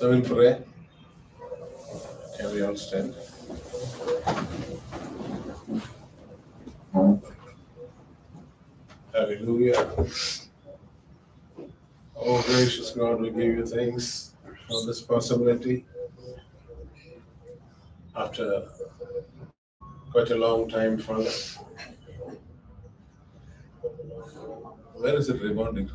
So we'll pray. Can we all stand? Hallelujah. Oh, gracious God, we give you thanks for this possibility after quite a long time, Father. Where is it rebounding?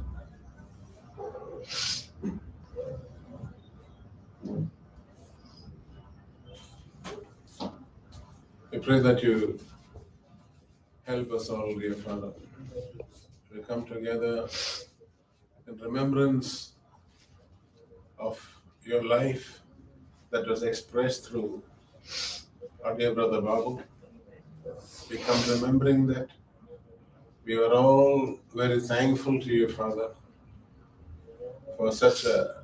We pray that you help us all, dear Father. We come together in remembrance of your life that was expressed through our dear brother Babu. We come remembering that we are all very thankful to you, Father, for such a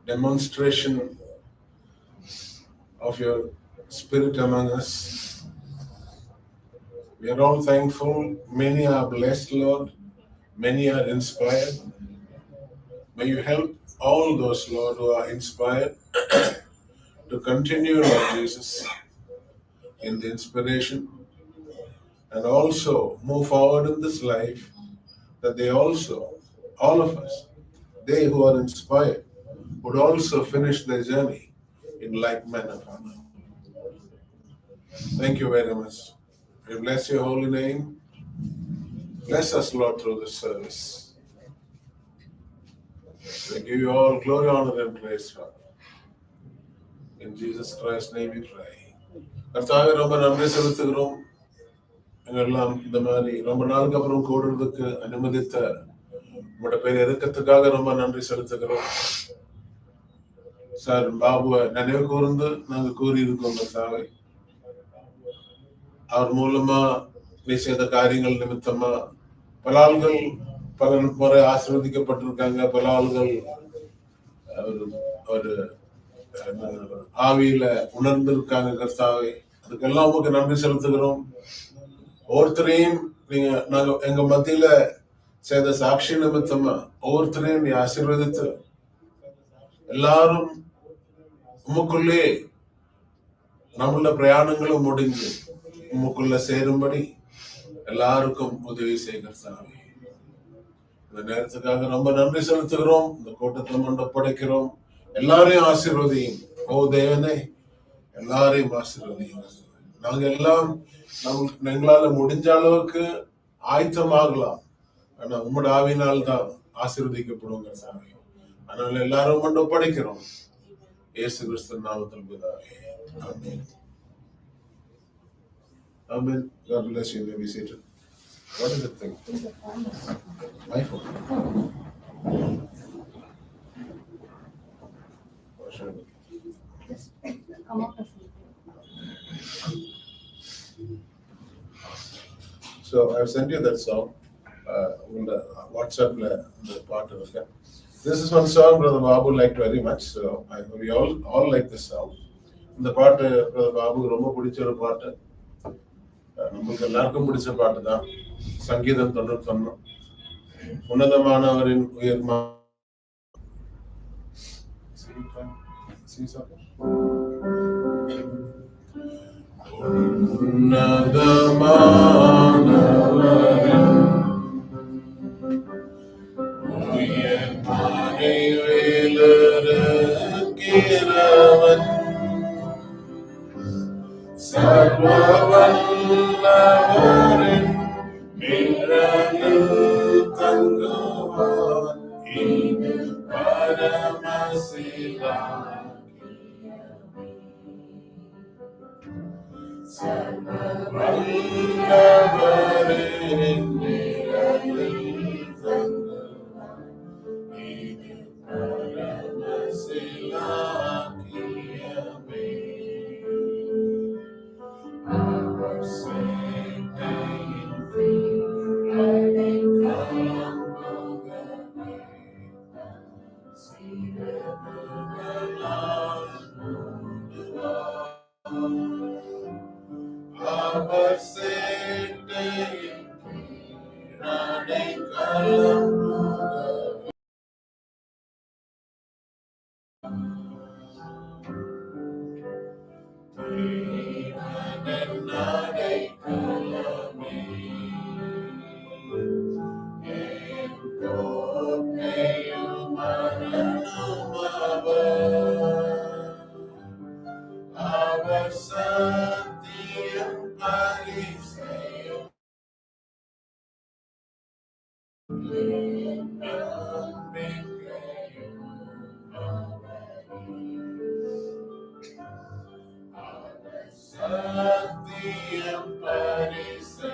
demonstration of your spirit among us. We are all thankful. Many are blessed, Lord. Many are inspired. May you help all those, Lord, who are inspired to continue, Lord Jesus, in the inspiration and also move forward in this life, that they also, all of us, they who are inspired, would also finish their journey in like manner, Father. Thank you very much. We bless your holy name. Bless us, Lord, through this service. We give you all glory, honor, and praise, Father. In Jesus Christ's name we pray. கர்த்தாவே ரொம்ப நன்றி செலுத்துகிறோம். எங்கெல்லாம் இந்த மாதிரி ரொம்ப நாளுக்கு அப்புறம் கூடுறதுக்கு அனுமதித்த உங்களோட பேர் இறக்கத்துக்காக ரொம்ப நன்றி செலுத்துகிறோம். சார் பாபுவை நினைவு கூர்ந்து நாங்கள் கூறியிருக்கோம் கர்த்தாவே. அவர் மூலமா நீ செய்த காரியங்கள் நிமித்தமா பல ஆள்கள் பல முறை ஆசீர்வதிக்கப்பட்டிருக்காங்க. பல ஆள்கள் ஒரு ஆவியில உணர்ந்திருக்காங்க கர்த்தாவே. அதுக்கெல்லாம் உங்களுக்கு நன்றி செலுத்துகிறோம். ஒவ்வொருத்தரையும் நாங்க எங்க மத்தியில செய்த சாட்சி நிமித்தமா ஒவ்வொருத்தரையும் நீ ஆசீர்வதித்து எல்லாரும் உமக்குள்ளே நம்மள பிரயாணங்களும் முடிஞ்சு உமக்குள்ள சேரும்படி எல்லாருக்கும் உதவி செய்கிறாங்க. இந்த நேரத்துக்காக ரொம்ப நன்றி செலுத்துகிறோம். இந்த கூட்டத்தை மண்டப்படைக்கிறோம். எல்லாரையும் ஆசீர்வதியும். ஓ தேவனே, எல்லாரையும் ஆசீர்வதியும். நாங்க எல்லாம் எங்களால முடிஞ்ச அளவுக்கு ஆயத்தமாகலாம். ஆனா உம்மோட ஆவினால் தான் ஆசீர்வதிக்கப்படுவோங்க சாமி. அதனால எல்லாரும் மண்டப்படைக்கிறோம். இயேசு கிறிஸ்து நாமத்தில் பிதாவே. ஆமென். Amen. God bless you. May be seated. What is the thing? My phone. So I've sent you that song. In the WhatsApp the part of it. This is one song Brother Babu liked very much. So we all like this song. இந்த பாட்டு Brother Babu ரொம்ப பிடிச்ச ஒரு பாட்டு. நமக்கு எல்லாருக்கும் பிடிச்ச பாட்டு தான். சங்கீதம் 91. உன்னதமானவரின் உயர்மா உயர்மறை வேலருக்கிறவன் சர்வவல்லவரின் நிழலில் தங்குவான். இது பரமசிலாக்கியமே. சர்வவல்லவரின் நிழலில் தங்குவான். இது பரமசிலாக்கியமே. Our Savior, running along the our Savior, running along சத்தியம் பரிசை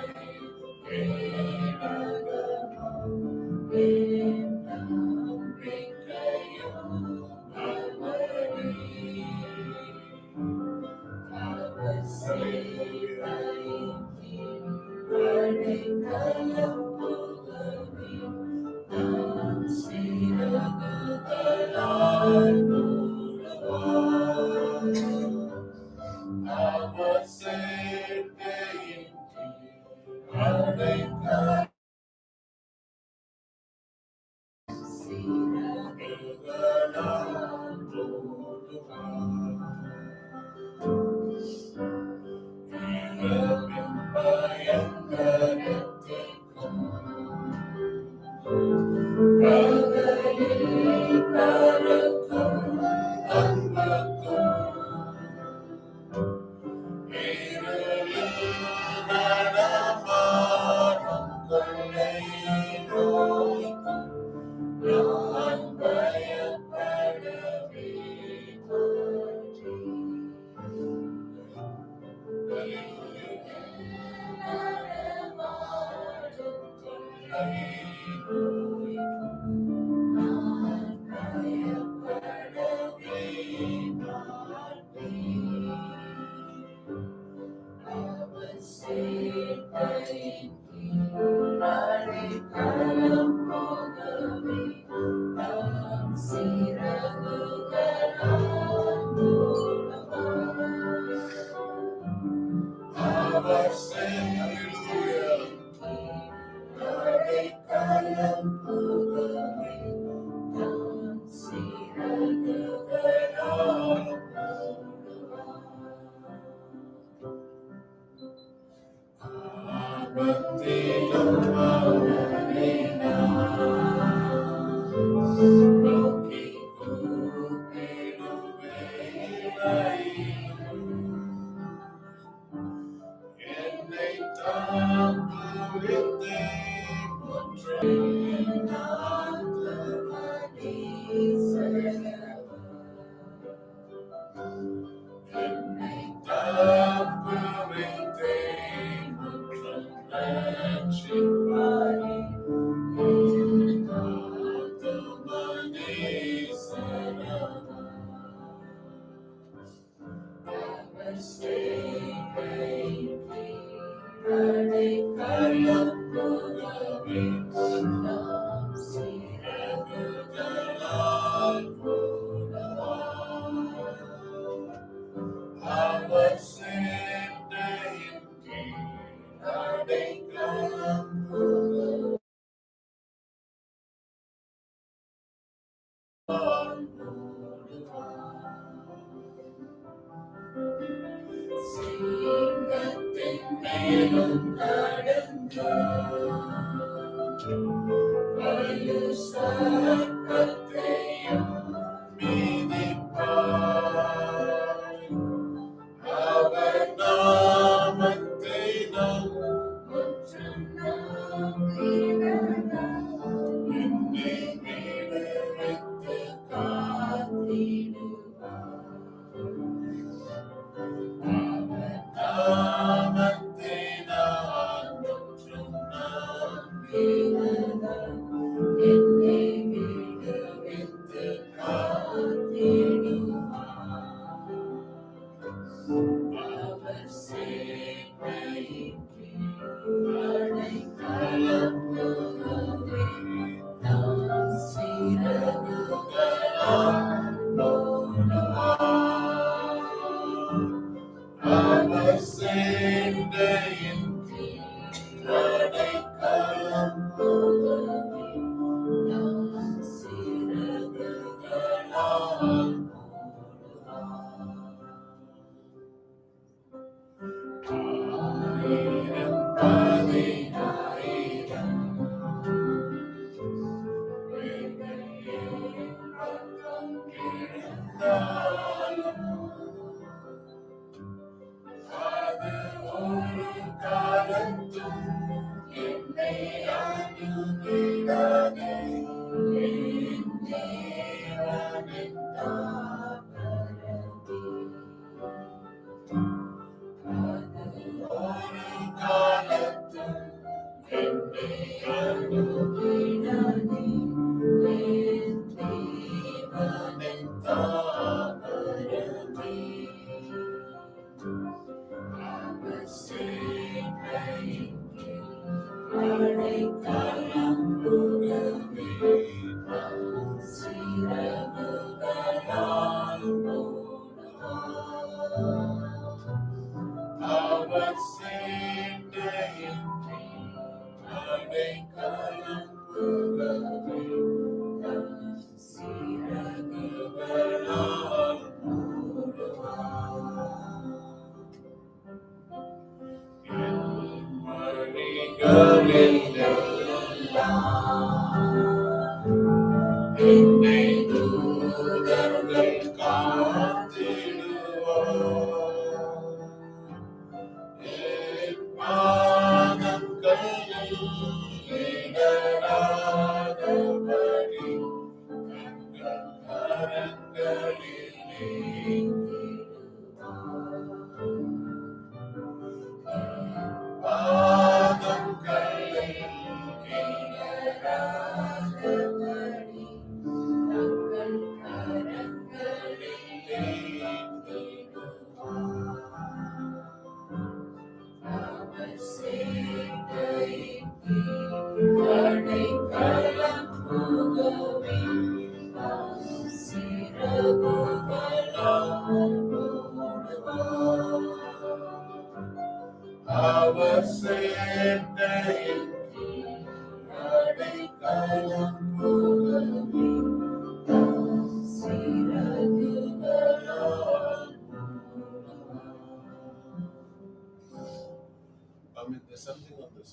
There's something on this.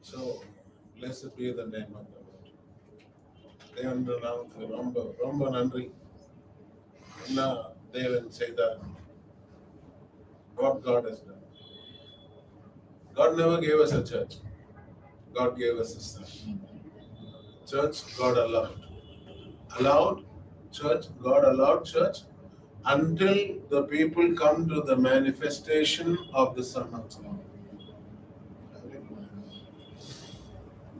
So, blessed be the name of the Lord. தேவனுடைய நாமத்துக்கு ரொம்ப ரொம்ப நன்றி. என்ன தேவன் செய்தார். What God has done. God never gave us a church. God gave us a son. Church, God allowed. Allowed church, God allowed church until the people come to the manifestation of the Son of God.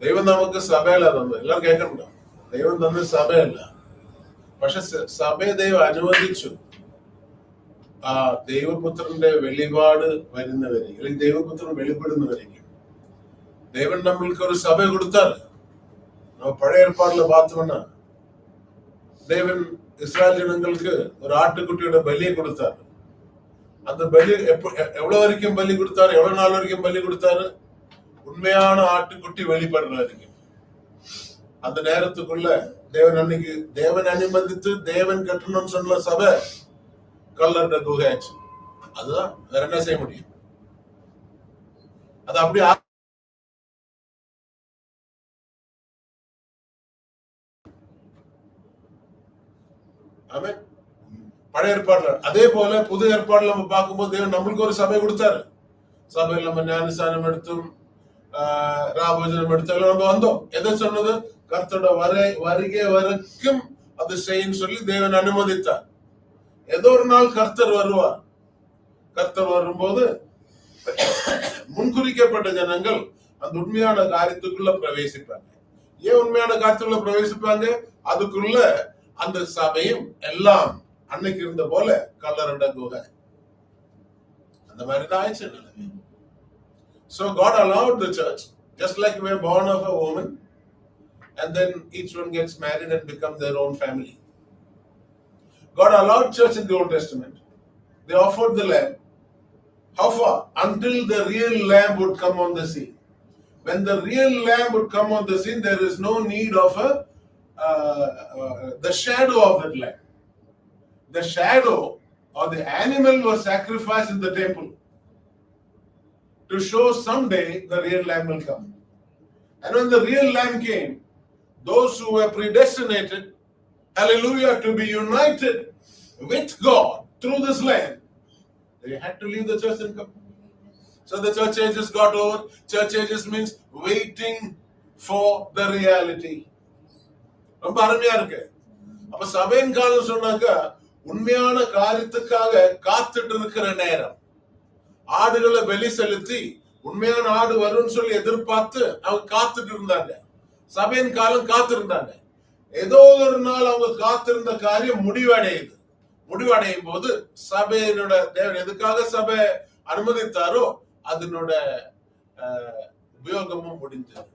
ദൈവം നമുക്ക് സഭയല്ല തന്നത്. എല്ലാവരും കേൾക്കണ്ടോ? ദൈവം തന്നത് സഭയല്ല. പക്ഷെ സഭയെ ദൈവം അനുവദിച്ചു ആ ദൈവപുത്രന്റെ വെളിപാട് വരുന്നവരെ, അല്ലെങ്കിൽ ദൈവപുത്രൻ വെളിപ്പെടുന്നവരേക്കും ദൈവം നമ്മൾക്ക് ഒരു സഭ കൊടുത്താറ്. நம்ம பழைய ஏற்பாடுல பார்த்தோம்னா தேவன் இஸ்ராயல் ஜனங்களுக்கு ஒரு ஆட்டுக்குட்டியோட பலியை கொடுத்தாரு. அந்த பலி எவ்வளவு வரைக்கும் பலி கொடுத்தாரு? எவ்வளவு நாள் வரைக்கும் பலி கொடுத்தாரு? உண்மையான ஆட்டுக்குட்டி வெளிப்படுற வரைக்கும். அந்த நேரத்துக்குள்ள தேவன் அனுமதித்து தேவன் கட்டணும்னு சொன்ன சபை கல்லற குகையாச்சு. அதுதான், வேற என்ன செய்ய முடியும்? அது அப்படி பழைய ஏற்பாடுல. அதே போல புது ஏற்பாடுல நம்ம பார்க்கும்போது தேவன் நம்மளுக்கு ஒரு சபை கொடுத்தாரு. சபையில் நம்ம ஞானஸ்தானம் எடுத்தும் ராபோஜனம் எடுத்தாலும் நம்ம வந்தோம். எதை சொன்னது? கர்த்தரோட வருகை வரைக்கும் அது செய்யும் சொல்லி தேவன் அனுமதித்தார். ஏதோ ஒரு நாள் கர்த்தர் வருவார். கர்த்தர் வரும்போது முன்குறிக்கப்பட்ட ஜனங்கள் அந்த உண்மையான காரியத்துக்குள்ள பிரவேசிப்பாங்க. ஏன் உண்மையான காரியத்துக்குள்ள பிரவேசிப்பாங்க? அதுக்குள்ள அந்த சபையும் எல்லாம் அன்னைக்கு இருந்த போல கல்லறட குகை அந்த மாதிரி தான் ஆயிடுச்சு நிலைமை. So God allowed the church, just like we are born of a woman and then each one gets married and becomes their own family. God allowed church in the Old Testament. They offered the lamb. How far? Until the real lamb would come on the scene. When the real lamb would come on the scene, there is no need of the shadow of that lamb. The shadow or the animal was sacrificed in the temple to show someday the real lamb will come. And when the real lamb came, those who were predestinated, hallelujah, to be united with God through this lamb, They had to leave the church and come. So the church ages got over. Church ages means waiting for the reality. ரொம்ப அருமையா இருக்கு. அப்ப சபையின் காலம் சொன்னாக்க உண்மையான காரியத்துக்காக காத்துட்டு இருக்கிற நேரம். ஆடுகளை பலி செலுத்தி உண்மையான ஆடு வரும்னு சொல்லி எதிர்பார்த்து அவங்க காத்துட்டு இருந்தாங்க. சபையின் காலம் காத்திருந்தாங்க. ஏதோ ஒரு நாள் அவங்க காத்திருந்த காரியம் முடிவடையுது. முடிவடையும் போது சபையினோட தேவன் எதுக்காக சபை அனுமதித்தாரோ அதனோட உபயோகமும் முடிஞ்சது.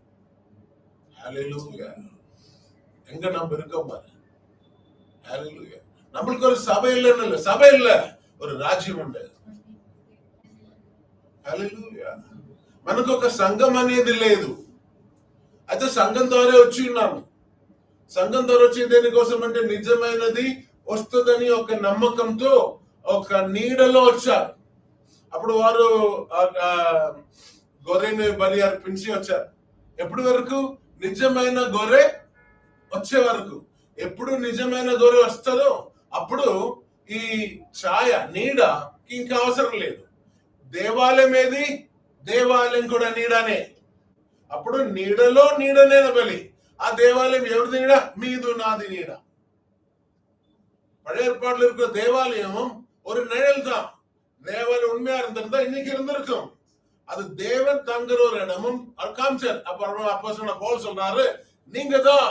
ஹல்லேலூயா. எங்க நம்ம இருக்கோம் பாரு. ஹல்லேலூயா. நம்மளுக்கு ஒரு சபை இல்லைன்னு, சபை இல்ல, ஒரு రాజ్యం ఉంది. హల్లెలూయా. మనకు ఒక సంఘం అనేది లేదు. అయితే సంఘం ద్వారా వచ్చి ఉన్నాము. సంఘం ద్వారా వచ్చి దేనికోసం అంటే నిజమైనది వస్తుందని ఒక నమ్మకంతో ఒక నీడలో వచ్చారు. అప్పుడు వారు గొర్రెని బలి అర్పించి వచ్చారు. ఎప్పటి వరకు? నిజమైన గొర్రె వచ్చే వరకు. ఎప్పుడు నిజమైన గొర్రె వస్తుందో అప్పుడు ఈ ఛాయ నీడ ఇంకా అవసరం లేదు. దేవాలయం ఏది? దేవాలయం కూడా నీడనే. అప్పుడు నీడలో నీడనే బలి. ఆ దేవాలయం ఎవరిది నీడ? మీదు నాది నీడ. பழைய ஏற்பாடுல இருக்கிற தேவாலயமும் ஒரு நிழல் தான். தேவாலயம் உண்மையா இருந்திருந்தா இன்னைக்கு இருந்திருக்கும். அது தேவன் தங்குற ஒரு இடமும் காமிச்சார். அப்ப பவுல் சொல்றாரு, நீங்க தான்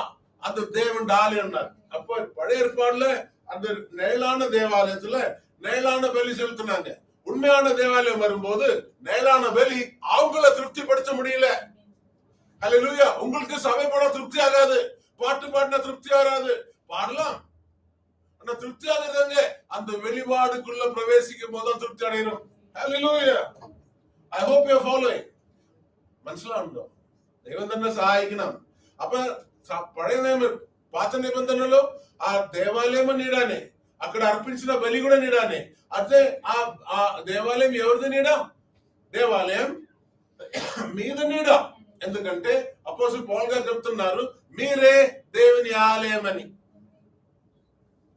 அந்த தேவன் ஆலயம்னார். அப்ப பழைய ஏற்பாடுல அந்த நிழலான தேவாலயத்துல நிழலான பலி செலுத்தினாங்க. உண்மையான தேவாலயம் வரும்போது நிழலான பலி அவங்கள திருப்திப்படுத்த முடியல. ஹல்லேலூயா. உங்களுக்கு சபை போனா திருப்தி ஆகாது, பாட்டு பாடினா திருப்தி ஆகாது. பாடலாம், ஆனா திருப்தி ஆகுறதுங்க அந்த வெளிப்பாடுக்குள்ள பிரவேசிக்கும் போது திருப்தி அடையணும். ஹல்லேலூயா. I hope you are following. మనసులో దేవుని തന്നെ సహాయకనం. అప్ప పழைయ పాత నిబంధనలో ఆ దేవాలయం నీడానే, అక్కడ అర్పించిన బలి కూడా నీడానే. అంటే ఆ దేవాలయం ఎవరిది నీడ? దేవాలయం మీద నీడ. ఎందుకంటే అపోస్తలుడు పౌలు గారు చెప్తున్నారు, మీరే దేవుని ఆలయం అని.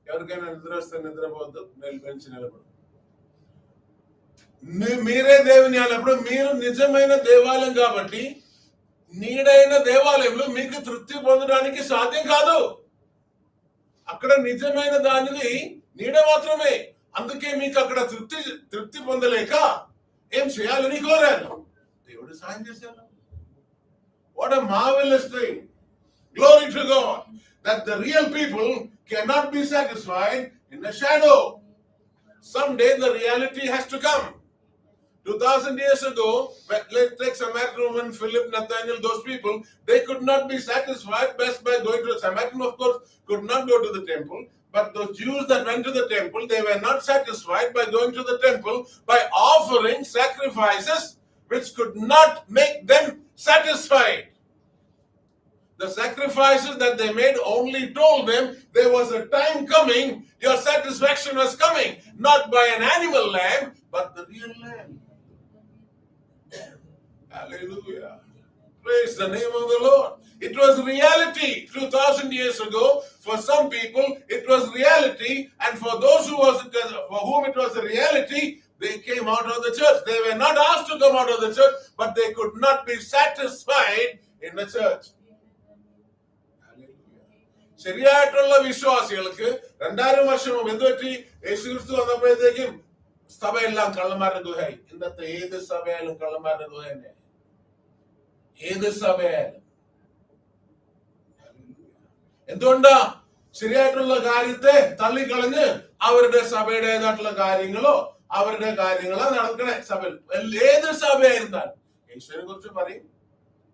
ఎవరికైనా నిద్ర వస్తే నిద్రపోవద్దు, నిలిపించి నిలబడు. మీరే దేవుని ఆలయం. మీరు నిజమైన దేవాలయం కాబట్టి నీడైన దేవాలయంలో మీకు తృప్తి పొందడానికి సాధ్యం కాదు. అక్కడ నిజమైన దానిది నీడ మాత్రమే. అందుకే మీకు అక్కడ తృప్తి పొందలేక ఏం చేయాలని కోరాను. దేవుడు సాయం చేశారు. What a marvelous thing. Glory to God. That the real people cannot be satisfied in the shadow. Someday the reality has to come. 2000 years ago, let's take Samaritan, Philip, Nathaniel, those people, they could not be satisfied best by going to the Samaritan, of course, could not go to the temple. But those Jews that went to the temple, they were not satisfied by going to the temple, by offering sacrifices which could not make them satisfied. The sacrifices that they made only told them there was a time coming, your satisfaction was coming, not by an animal lamb, but the real lamb. Hallelujah. Praise the name of the Lord. It was reality 2000 years ago. For some people, it was reality, and for those for whom it was a reality, they came out of the church. They were not asked to come out of the church, but they could not be satisfied in the church. ശരിയായിട്ടുള്ള വിശ്വാസികൾക്ക് 2000 വർഷം എന്തുപറ്റി? യേശുക്രിസ്തു വന്നപ്പോഴത്തേക്കും സഭയെല്ലാം കള്ളന്മാരുടെ ഗുഹയായി. ഇന്നത്തെ ഏത് സഭയായാലും കള്ളന്മാരുടെ ഗുഹ തന്നെ. ഏത് സഭയായാലും. എന്തുകൊണ്ടാ? ശരിയായിട്ടുള്ള കാര്യത്തെ തള്ളിക്കളഞ്ഞ് അവരുടെ സഭയുടേതായിട്ടുള്ള കാര്യങ്ങളോ നടക്കണേ സഭയിൽ. ഏത് സഭയായിരുന്നാലും യേശുവിനെ കുറിച്ച് പറയും.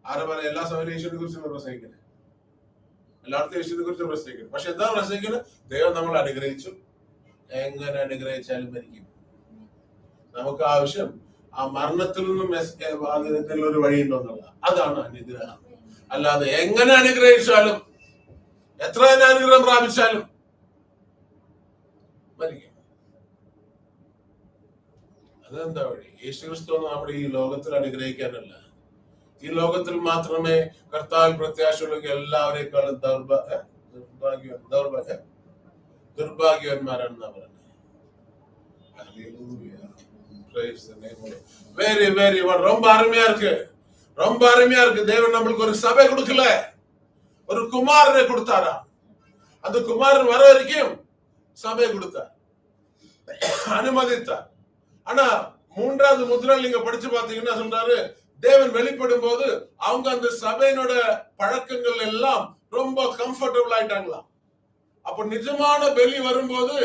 ആരെ പറയും? എല്ലാ സഭയിലും യേശുവിനെ കുറിച്ച് പ്രസംഗിക്കണേ. എല്ലായിടത്തും യേശുവിനെ കുറിച്ച് പ്രസംഗിക്കണം. പക്ഷെ എന്താ പ്രസംഗിക്കുന്നത്? ദൈവം നമ്മൾ അനുഗ്രഹിച്ചു. എങ്ങനെ അനുഗ്രഹിച്ചാലും മരിക്കും. നമുക്ക് ആവശ്യം ആ മരണത്തിൽ നിന്നും ഒരു വഴിയുണ്ടോ എന്നുള്ളത്. അതാണ് അനുഗ്രഹം. അല്ലാതെ എങ്ങനെ അനുഗ്രഹിച്ചാലും എത്ര അനുഗ്രഹം പ്രാപിച്ചാലും മരിക്കും. അതെന്താ വഴി? യേശുക്രിസ്തു നമ്മുടെ ഈ ലോകത്തിൽ അനുഗ്രഹിക്കാനല്ല. ഈ ലോകത്തിൽ മാത്രമേ കർത്താവിൽ പ്രത്യാശയുള്ള എല്ലാവരെക്കാളും ദൗർഭാഗ്യവാന്മാരാണെന്നാ പറയുന്നത്. Praise the name of God. Very, very well. ரொம்ப அருமையா இருக்கு, ரொம்ப அருமையா இருக்கு. தேவன் நம்மளுக்கு ஒரு சபை கொடுக்கல, ஒரு குமாரனை கொடுத்தாரா. அந்த குமாரன் வர வரைக்கும் சபை கொடுத்தார், அனுமதித்தார். ஆனா மூன்றாவது முத்திரை நீங்க படிச்சு பாத்தீங்கன்னா சொல்றாரு, தேவன் வெளிப்படும் போது அவங்க அந்த சபையினோட பழக்கங்கள் எல்லாம் ரொம்ப கம்ஃபர்டபுள் ஆயிட்டாங்களாம். அப்ப நிஜமான வெளி வரும்போது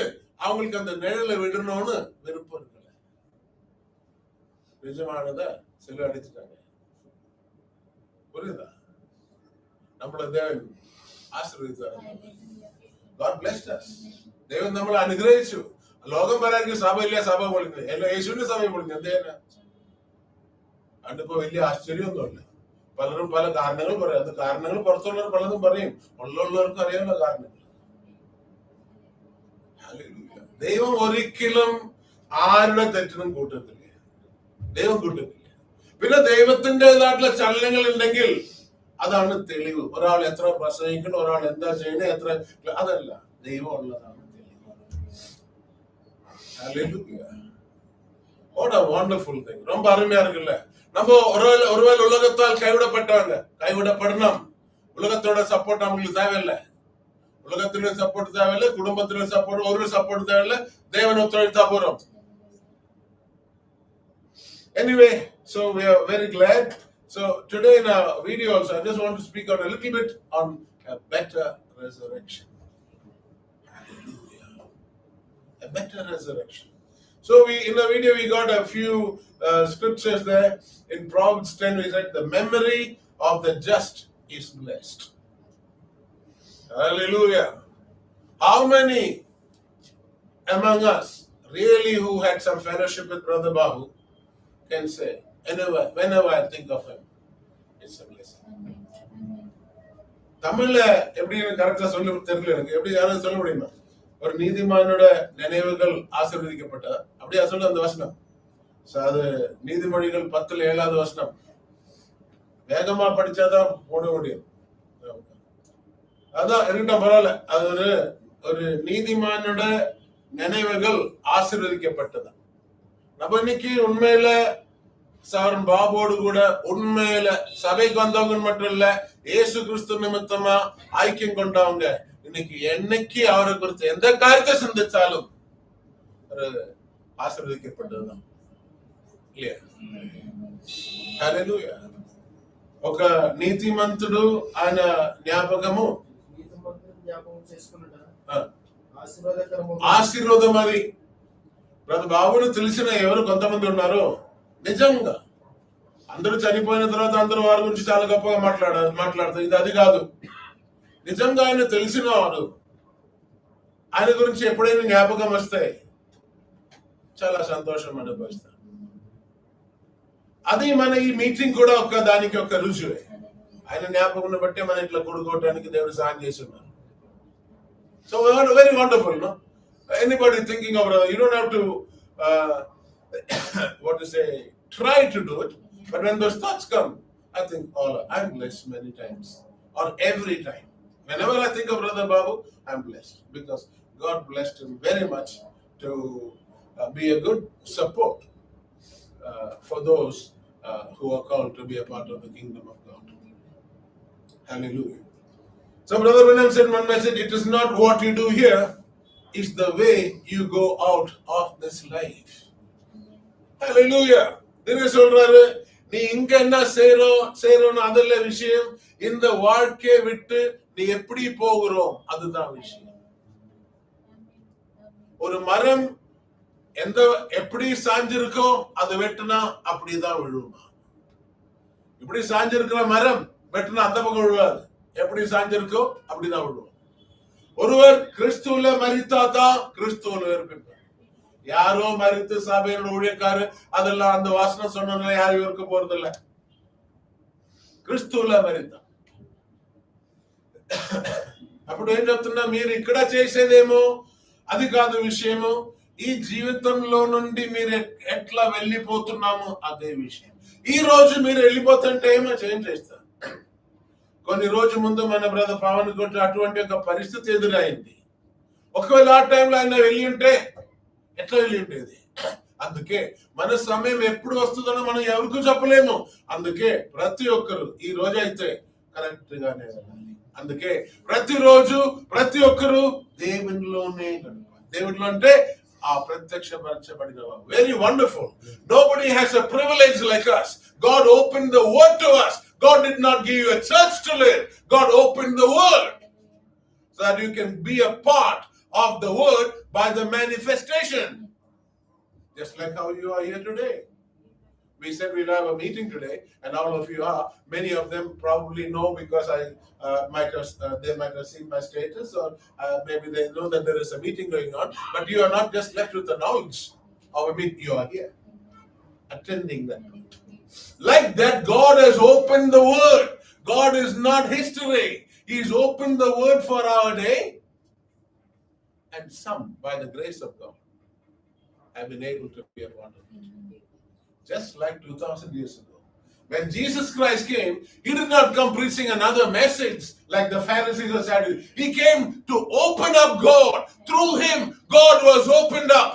அவங்களுக்கு அந்த நிழலை விடணும்னு விருப்பம் இருக்கல. நிஜமானத சில அடிச்சுட்டாங்க. புரியுதா? நம்மள தேவன் ஆசீர்வதித்தார். God blessed us. தேவன் നമ്മളെ അനുഗ്രഹിച്ചു. ലോകം പറയാൻ സഭയില്ല, സഭ പൊളിഞ്ഞു, എല്ലാ യേശുവിന്റെ സഭ പൊളിഞ്ഞു. എന്തേനാ അതിപ്പോ വലിയ ആശ്ചര്യമൊന്നുമില്ല. പലരും പല കാരണങ്ങൾ പറയും. അത് കാരണങ്ങൾ പുറത്തുള്ളവർ പലതും പറയും, ഉള്ളവർക്ക് അറിയാനുള്ള കാരണങ്ങൾ. ദൈവം ഒരിക്കലും ആരുടെ തെറ്റിനും കൂട്ടത്തില്ല, ദൈവം കൂട്ടത്തില്ല. പിന്നെ ദൈവത്തിൻ്റെതായിട്ടുള്ള ചലനങ്ങൾ ഉണ്ടെങ്കിൽ അതാണ് തെളിവ്. ഒരാൾ എത്ര പ്രസംഗിക്കണം, ഒരാൾ എന്താ ചെയ്യണേ, എത്ര, അതല്ല, ദൈവം ഉള്ളതാണ് தெளிவு. What a wonderful thing. ரொம்ப அருமையா இருக்குல்ல. நம்ம ஒருவேளை உலகத்தால் கைவிடப்பட்டவங்க, கைவிடப்படணும். உலகத்தோட சப்போர்ட் நமக்கு தேவையில்லை, உலகத்தில சப்போர்ட் தேவையில்லை, குடும்பத்தில சப்போர்ட், ஒரு சப்போர்ட் தேவையில்லை, தேவன் ஒத்துழைத்தா போறோம். Anyway, so we are very glad. So today in our video also, I just want to speak on a little bit on a better resurrection. Hallelujah. A better resurrection. So in the video we got a few scriptures there. In Proverbs 10 we said the memory of the just is blessed. Hallelujah. How many among us really who had some fellowship with Brother Babu can say, whenever I think of him, it's a blessing. தமிழ்ல எப்படி கரெக்டா சொல்ல தெரியல எனக்கு. எப்படி யாரும் சொல்ல முடியுமா? ஒரு நீதிமானோட நினைவுகள் ஆசீர்வதிக்கப்பட்ட, அப்படியா சொல்ல அந்த வசனம்? அது நீதிமொழிகள் 10:7 வசனம். வேகமா படிச்சாதான் போட முடியும். அதான் இருக்கட்டும், பரவாயில்ல. அது ஒரு நீதிமானோட நினைவுகள் ஆசீர்வதிக்கப்பட்டதா. நம்ம இன்னைக்கு உண்மையில சாரன் பாபோடு கூட உண்மையில சபைக்கு வந்தவங்க மட்டும் இல்ல, இயேசு கிறிஸ்து நிமித்தமா ஐக்கியம் கொண்டவங்க இன்னைக்கு என்னைக்கு அவரை குறித்து எந்த காரியத்தை சிந்திச்சாலும் ஒரு ఆశీర్వదించబడ్డదాం. క్లియర్. హల్లెలూయా. ఒక నీతిమంతుడు ఆయన జ్ఞాపకము ఆశీర్వాదం. అది బ్రదర్ బాబును తెలిసిన ఎవరు కొంతమంది ఉన్నారు. నిజంగా అందరూ చనిపోయిన తర్వాత అందరూ వారి గురించి చాలా గొప్పగా మాట్లాడతారు. ఇది అది కాదు. నిజంగా ఆయన తెలిసిన వారు ఆయన గురించి ఎప్పుడైనా జ్ఞాపకం వస్తే చాలా సంతోషం అనుభవిస్తారు. అది మన ఈ మీటింగ్ కూడా దానికి ఒక రుజువే. ఆయన జ్ఞాపకం బట్టి మన ఇట్లా కూడుకోవడానికి దేవుడు సహాయం చేసి ఉన్నారు. So very wonderful. No anybody thinking of you don't have to what to say, try to do it, but when those thoughts come, I think I'm blessed many times, or every time. Whenever I think of Brother Babu, I'm blessed because God blessed him very much to be a good support for those who are called to be a part of the kingdom of God. Hallelujah. So Brother William said one message, it is not what you do here, it's the way you go out of this life. Hallelujah. திரு சொல்றாரு, நீ இங்க என்ன செய்யறோம் அதல்ல விஷயம், இந்த வாழ்க்கையை விட்டு நீ எப்படி போகிறோம் அதுதான் விஷயம். ஒரு மரம் எப்படி சாஞ்சிருக்கோ அது வெட்டுனா அப்படிதான் விழுமா. இப்படி சாஞ்சிருக்கிற மரம் வெட்டுனா அந்த பக்கம் விழுவாது, எப்படி சாஞ்சிருக்கோ அப்படிதான் விழுவோம். ஒருவர் கிறிஸ்துவுல மரித்தாதான் கிறிஸ்துவுல இருப்பார். யாரோ மரித்து சபையோட ஊழியக்காரு அதெல்லாம் அந்த வாசனம் சொன்னதுல யாரும் இருக்க போறது இல்ல. క్రిస్తువుల మరింత అప్పుడు ఏం చెప్తున్నా, మీరు ఇక్కడ చేసేదేమో అది కాదు విషయము, ఈ జీవితంలో నుండి మీరు ఎట్లా వెళ్ళిపోతున్నామో అదే విషయం. ఈ రోజు మీరు వెళ్ళిపోతుంటే ఏమో చేంజ్ చేస్తారు. కొన్ని రోజు ముందు మన బ్రదర్ పవన్ కొట్టి అటువంటి ఒక పరిస్థితి ఎదురైంది. ఒకవేళ ఆ టైంలో ఆయన వెళ్ళి ఉంటే ఎట్లా వెళ్ళి ఉండేది? అందుకే మన సమయం ఎప్పుడు వస్తుందో మనం ఎవరికి చెప్పలేము. అందుకే ప్రతి ఒక్కరు ఈ రోజు అయితే కరెక్ట్ గానే వెళ్ళాలి. అందుకే ప్రతిరోజు ప్రతి ఒక్కరు దేవునిలోనే గడపాలి. దేవునిలో అంటే ఆ ప్రత్యక్షపరచబడిన very wonderful. Nobody has a privilege like us. God opened the word to us. God did not give you a church to live. God opened the word so that you can be a part of the word by the manifestation. Just like how you are here today. We said we'll have a meeting today, and all of you are. Many of them probably know because they might have seen my status, or maybe they know that there is a meeting going on. But you are not just left with the knowledge of a meeting. You are here, attending that meeting. Like that, God has opened the word. God is not history. He's opened the word for our day, and some, by the grace of God, have been able to be a part of it. Just like 2000 years ago. When Jesus Christ came, he did not come preaching another message like the Pharisees or Sadducees. He came to open up God. Through him, God was opened up.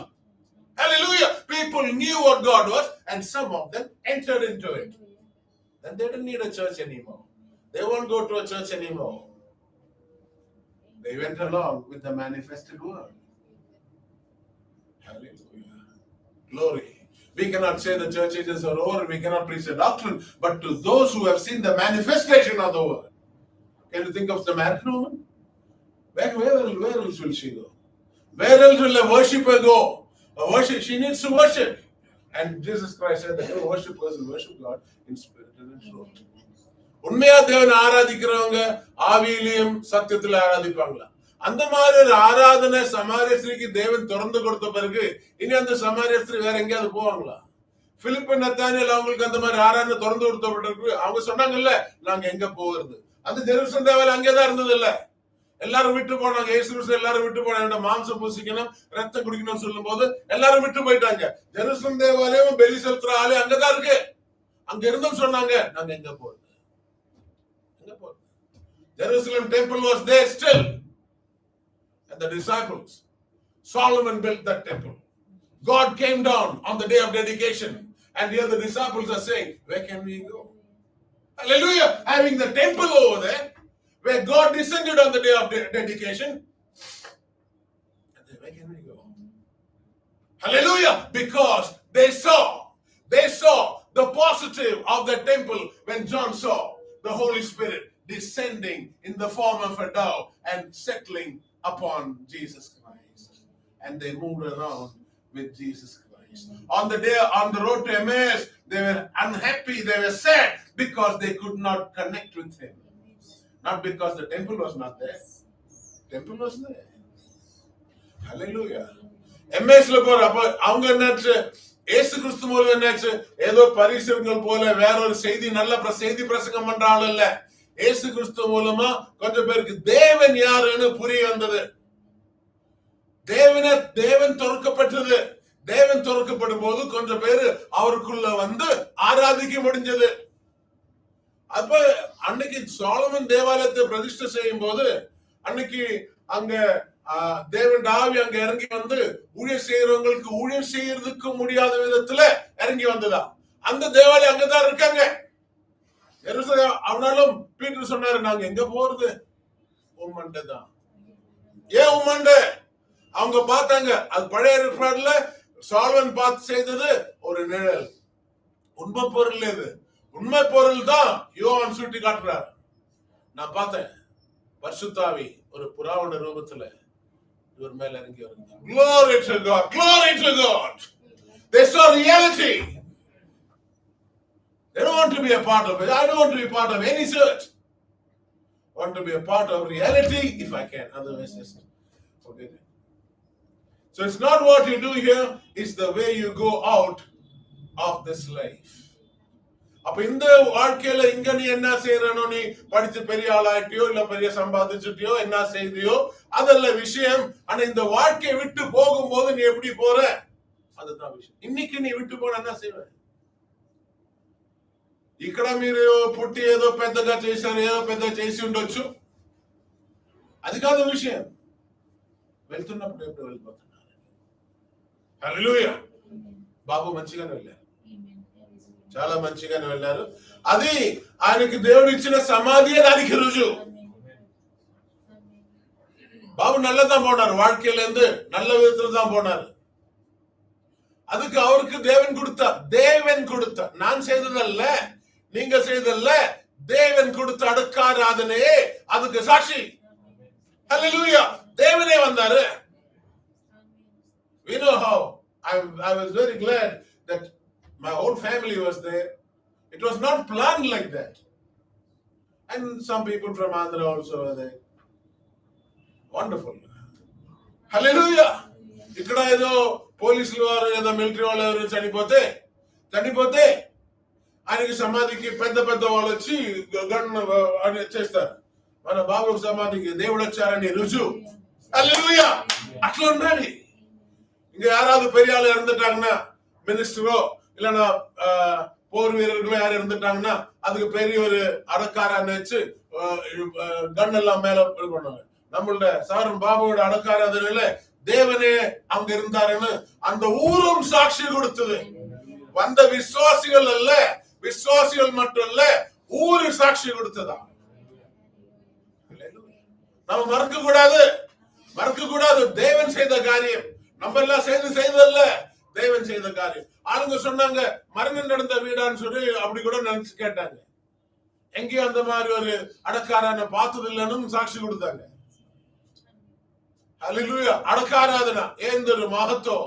Hallelujah. People knew what God was, and some of them entered into it. Then they didn't need a church anymore. They won't go to a church anymore. They went along with the manifested word. Hallelujah. Glory. We cannot say the church ages are over, we cannot preach the doctrine, but to those who have seen the manifestation of the word. Can you think of the Samaritan woman? Where else will she go? Where else will a worshipper go? She needs to worship. And Jesus Christ said that worshippers will worship God in spirit and in truth. உண்மையா தேவனை ஆராதிக்கிறவங்க ஆவியிலையும் சத்தியத்துல ஆராதிப்பாங்களா? அந்த மாதிரி ஒரு ஆராதனை சமாரிய ஸ்திரீக்கு தேவன் திறந்து கொடுத்த பிறகு இனி அந்த சமாரிய ஸ்திரீ வேற எங்கேயாவது போவாங்களா? பிலிப்பு நத்தானியேல் அவங்களுக்கு அந்த மாதிரி ஆராதனை திறந்து கொடுத்தப்பட்டிருக்கு. அவங்க சொன்னாங்கல்ல, நாங்க எங்க போகிறது? அந்த ஜெருசலேம் தேவாலயம் அங்கேதான் இருந்தது இல்ல. எல்லாரும் விட்டு போனாங்க. இயேசு கிறிஸ்து எல்லாரும் விட்டு போனாங்க. மாம்சம் பூசிக்கணும், ரத்தம் குடிக்கணும்னு சொல்லும் போது எல்லாரும் விட்டு போயிட்டாங்க. ஜெருசலேம் தேவாலயம் பெலி செலுத்துற ஆலயம் அங்கதான் இருக்கு. அங்க இருந்தும் சொன்னாங்க, நாங்க எங்க போறது? Jerusalem temple was there still. And the disciples, Solomon built that temple. God came down on the day of dedication. And here the disciples are saying, where can we go? Hallelujah. Having the temple over there, where God descended on the day of dedication. And then where can we go? Hallelujah. Because they saw the positive of the temple when John saw the Holy Spirit descending in the form of a dove and settling upon Jesus Christ. And they moved around with Jesus Christ. On the road to Emmaus, they were unhappy, they were sad because they could not connect with him. Not because the temple was not there. Temple was there. Hallelujah. Emmaus la pora avanga ennachu இயேசு கிறிஸ்து மூலம் என்னாச்சு? ஏதோ பரிசேயர்கள் போல வேற ஒரு செய்தி நல்ல செய்தி பிரசங்கம் பண்ற ஆள் இல்ல. இயேசு கிறிஸ்து மூலமா கொஞ்சம் பேருக்கு தேவன் யாருன்னு புரிய வந்தது. தேவன் திறக்கப்பட்டது. தேவன் திறக்கப்படும் போது கொஞ்சம் பேரு அவருக்குள்ள வந்து ஆராதிக்க முடிஞ்சது. அப்ப அன்னைக்கு சாலமன் தேவாலயத்தை பிரதிஷ்டை செய்யும் போது அன்னைக்கு அங்க தேவன் ஆவி அங்க இறங்கி வந்து ஊழியம் செய்யறவங்களுக்கு ஊழியம் செய்யறதுக்கு முடியாத விதத்துல இறங்கி வந்ததா. அந்த தேவாலயம் அங்கதான் இருக்காங்க. அவனாலும் பீட்டர் சொன்னாரு, நாங்க எங்க போறது? உம்மண்டை தான். ஏன் உம்மண்டை? அவங்க பார்த்தாங்க, அது பழைய ஏற்பாடுல சாலமன் பார்த்து செய்தது ஒரு நிழல். உண்மை பொருள் எது? உண்மை பொருள் தான் யோவான் சுட்டி காட்டுறார். நான் பார்த்தேன், பரிசுத்த ஆவி ஒரு புறாவோட ரூபத்துல இவர் மேல இறங்கி வருது. Glory to God, glory to God. They saw reality. They don't want to be a part of it. I don't want to be part of any church. I want to be a part of reality if I can. Otherwise, just forget it. So it's not what you do here, it's the way you go out of this life. அப்ப இந்த வாழ்க்கையில இங்க நீ என்ன செய்யறனோ, நீ படிச்சு பெரிய ஆளாயிட்டியோ இல்ல பெரிய சம்பாதிச்சுட்டியோ என்ன செய்தியோ அதல்ல விஷயம். ஆனா இந்த வாழ்க்கையை விட்டு போகும்போது நீ எப்படி போற, அதுதான் விஷயம். இன்னைக்கு நீ விட்டு போன என்ன செய்வ? ఇక్కడ మీరు పుట్టి ఏదో పెద్దగా చేశారు, ఏదో పెద్దగా చేసి ఉండొచ్చు, అది కాదు విషయం. వెళ్తున్నప్పుడు ఎప్పుడు వెళ్ళిపోతున్నారు. హల్లెలూయా. బాబు మంచిగానే వెళ్ళారు, చాలా మంచిగానే వెళ్ళారు. అది ఆయనకి దేవుడు ఇచ్చిన సమాధియే దానికి రుజువు. பாபு நல்லா தான் போனார், வாழ்க்கையில இருந்து நல்ல விதத்துல தான் போனார். அதுக்கு அவருக்கு தேவன் கொடுத்த நான் செய்ததல்ல, நீங்க செய்ததல்ல, தேவன் கொடுத்த அடக்காராதனையே அதுக்கு சாட்சி. ஹல்லேலூயா. தேவனே வந்தாரு. We know how I was very glad that my whole family was there. It was not planned like that. And some people from Andhra also were there. Wonderful. Hallelujah. ఇక్కడ ఏదో పోలీసులు వారు ఏదో మిలిటరీ వాళ్ళు ఎవరు చనిపోతే ఆయనకి సమాధికి పెద్ద పెద్ద వాళ్ళు వచ్చి గన్ చేస్తారు. మన బాబు సమాధికి దేవుడు వచ్చారని రుజువు. హల్లెలూయా. అట్లా ఉండాలి. இங்க யாராவது பெரிய ஆளு இறந்துட்டாங்கன்னா, மினிஸ்டரோ இல்லைன்னா போர் வீரர்களோ யாரும் இறந்துட்டாங்கன்னா அதுக்கு பெரிய ஒரு அடக்காரான்னு வச்சு கன் எல்லாம் மேல பண்ணுவாங்க. நம்மளோட சாரன் பாபுவோட அடக்காராதனையில தேவனே அங்க இருந்தாருன்னு அந்த ஊரும் சாட்சி கொடுத்தது. வந்த விசுவாசிகள் அல்ல, விசுவாசிகள் மட்டும் இல்ல, ஊரு சாட்சி கொடுத்ததா. நம்ம மறக்க கூடாது. தேவன் செய்த காரியம் நம்ம எல்லாம் செய்ததல்ல, தேவன் செய்த காரியம். ஆளுங்க சொன்னாங்க மரணம் நடந்த வீடான்னு சொல்லி அப்படி கூட நினைச்சு கேட்டாங்க. எங்கேயும் அந்த மாதிரி ஒரு அடக்காரான பார்த்தது இல்லைன்னு சாட்சி கொடுத்தாங்க. ഹല്ലേലൂയ. അടക്കാരാധന എന്തൊരു മഹത്വം.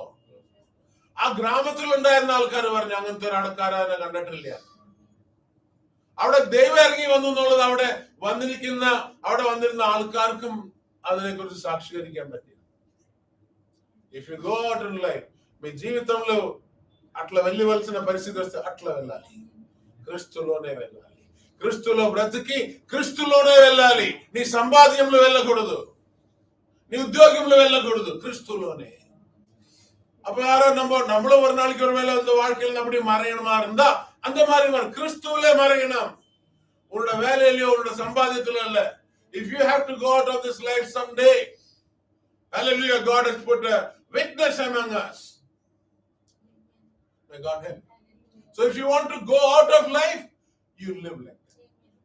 ആ ഗ്രാമത്തിൽ ഉണ്ടായിരുന്ന ആൾക്കാർ പറഞ്ഞു അങ്ങനത്തെ ഒരു അടക്കാരാധന കണ്ടിട്ടില്ല. അവിടെ ദൈവം ഇറങ്ങി വന്നു എന്നുള്ളത് അവിടെ വന്നിരുന്ന ആൾക്കാർക്കും അതിനെ കുറിച്ച് సాక్షికరిക്കാൻ పట్టి. If you go out in life, మీ జీవితంలో అట్లా వెళ్ళవలసిన పరిస్థితి వస్తే అట్లా వెళ్ళాలి. క్రీస్తులోనే వెళ్ళాలి. క్రీస్తులో బ్రతికి క్రీస్తులోనే వెళ్ళాలి. నీ సంపాద్యంలో వెళ్ళకూడదు, நீ உத்தியோகம்ல வெல்லக்கூடாது, கிறிஸ்துவோனே. அப்ப யாரோ நம்மளும் ஒரு நாளைக்கு ஒரு வேலை இந்த வாழ்க்கையில் அப்படி மறையணுமா இருந்தா அந்த மாதிரி கிறிஸ்துவிலே மறையணும். உன்னோட வேலையிலயோ உன்னோட சம்பாதியத்திலோ இல்ல. If you have to go out of this life someday, hallelujah, God has put a witness among us. May God help. So if you want to go out of life, you live like that.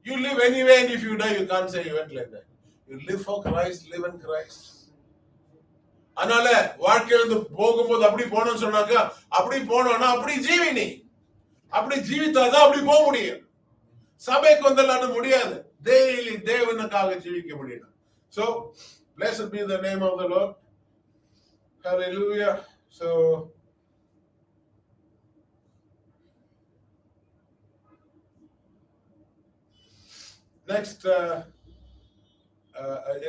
You live anyway, and if you die, you can't say you went like that. You live for Christ, live in Christ. அதனால வாழ்க்கையிலிருந்து போகும்போது அப்படி போனோம்னு சொன்னாக்கா, அப்படி போனோம்னா அப்படி ஜீவினி, அப்படி ஜீவித்தாதான் அப்படி போக முடியும். சபைக்கு வந்தெல்லாம் முடியாது. டெய்லி தேவனுக்காக ஜீவிக்க முடியும். So blessed be the name of the Lord. Hallelujah. So next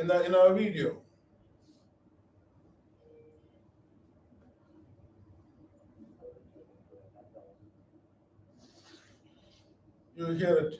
in our video, you hear it.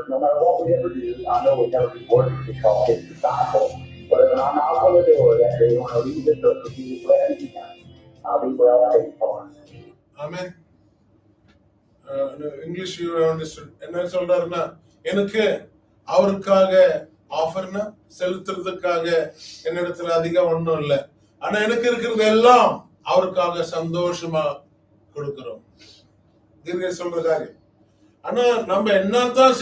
No matter what we ever do, I know we never be worthy to call his disciple. But if I'm not going to do it that day when I leave this earth, if he is left me, I'll be well paid for. Amen. English you understood. என்ன சொல்றாருன்னா, எனக்கு அவருக்காக ஆஃபர்னா செலுத்துறதுக்காக என்னிடத்துல அதிகம் ஒன்றும் இல்லை. ஆனா எனக்கு இருக்கிறது எல்லாம் அவருக்காக சந்தோஷமா கொடுக்கிறோம். தீர்க்க சொல்ற காரியம். ஆனா நம்ம என்னத்தான்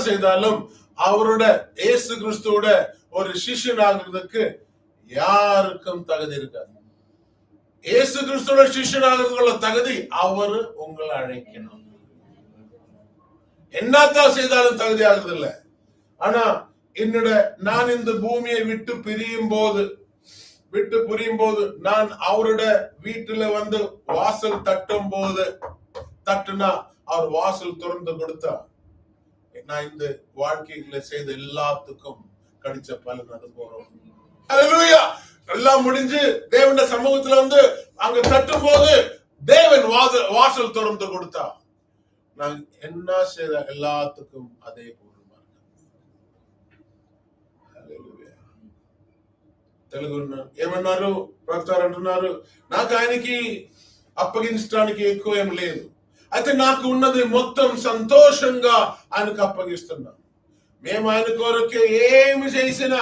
செய்தாலும் அவரோட இயேசு கிறிஸ்துவோட ஒரு சிஷ்யன் ஆகிறதுக்கு யாருக்கும் தகுதி இருக்காது. இயேசு கிறிஸ்துவோட சிஷ்யன் ஆகிறதுக்குள்ள தகுதி அவரு உங்களை அழைக்கணும். என்னத்தான் செய்தாலும் தகுதி ஆகுறது இல்லை. ஆனா நான் இந்த பூமியை விட்டு பிரியும் போது நான் அவரோட வீட்டுல வந்து வாசல் தட்டுனா அவர் வாசல் திறந்து கொடுத்தா நான் இந்த வாழ்க்கையில செய்த எல்லாத்துக்கும் கிடைச்ச பலன் அது போறோம். Hallelujah. எல்லாம் முடிஞ்சு தேவனுடைய சமூகத்துல வந்து அங்க தட்டும் போது தேவன் வாசல் திறந்து கொடுத்தா. நான் என்ன செய்த எல்லாத்துக்கும் అదే పూర్వమా. తెలుగు ఏమన్నారు ప్రవక్త అంటున్నారు, నాకు ఆయనకి అప్పగించడానికి ఎక్కువ ఏం లేదు, అయితే నాకు ఉన్నది మొత్తం సంతోషంగా ఆయనకు అప్పగిస్తున్నాను. మేము ఆయన కొరకు ఏమి చేసినా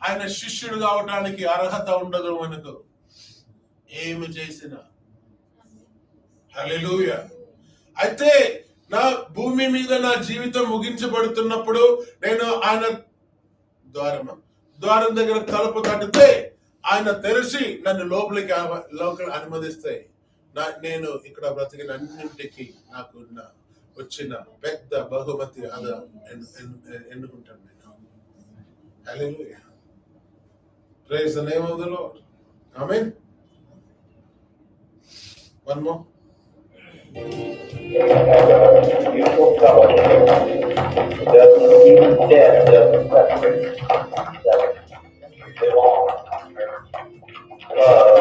ఆయన శిష్యుడు కావడానికి అర్హత ఉండదు మనకు. ఏమి చేసినా. హల్లెలూయా. అయితే నా భూమి మీద నా జీవితం ముగించబడుతున్నప్పుడు నేను ఆయన ద్వారం దగ్గర తలుపు తట్టితే ఆయన తెరిచి నన్ను లోపలికి అనుమతిస్తే నేను ఇక్కడ బ్రతికిన అన్నింటికి నాకు వచ్చిన పెద్ద బహుమతి అలా ఎన్నుకుంటాను నేను. హల్లెలూయా. Praise the name of the Lord. Amen. One more. Beautiful fellowship. Even death doesn't separate. Belong. Love.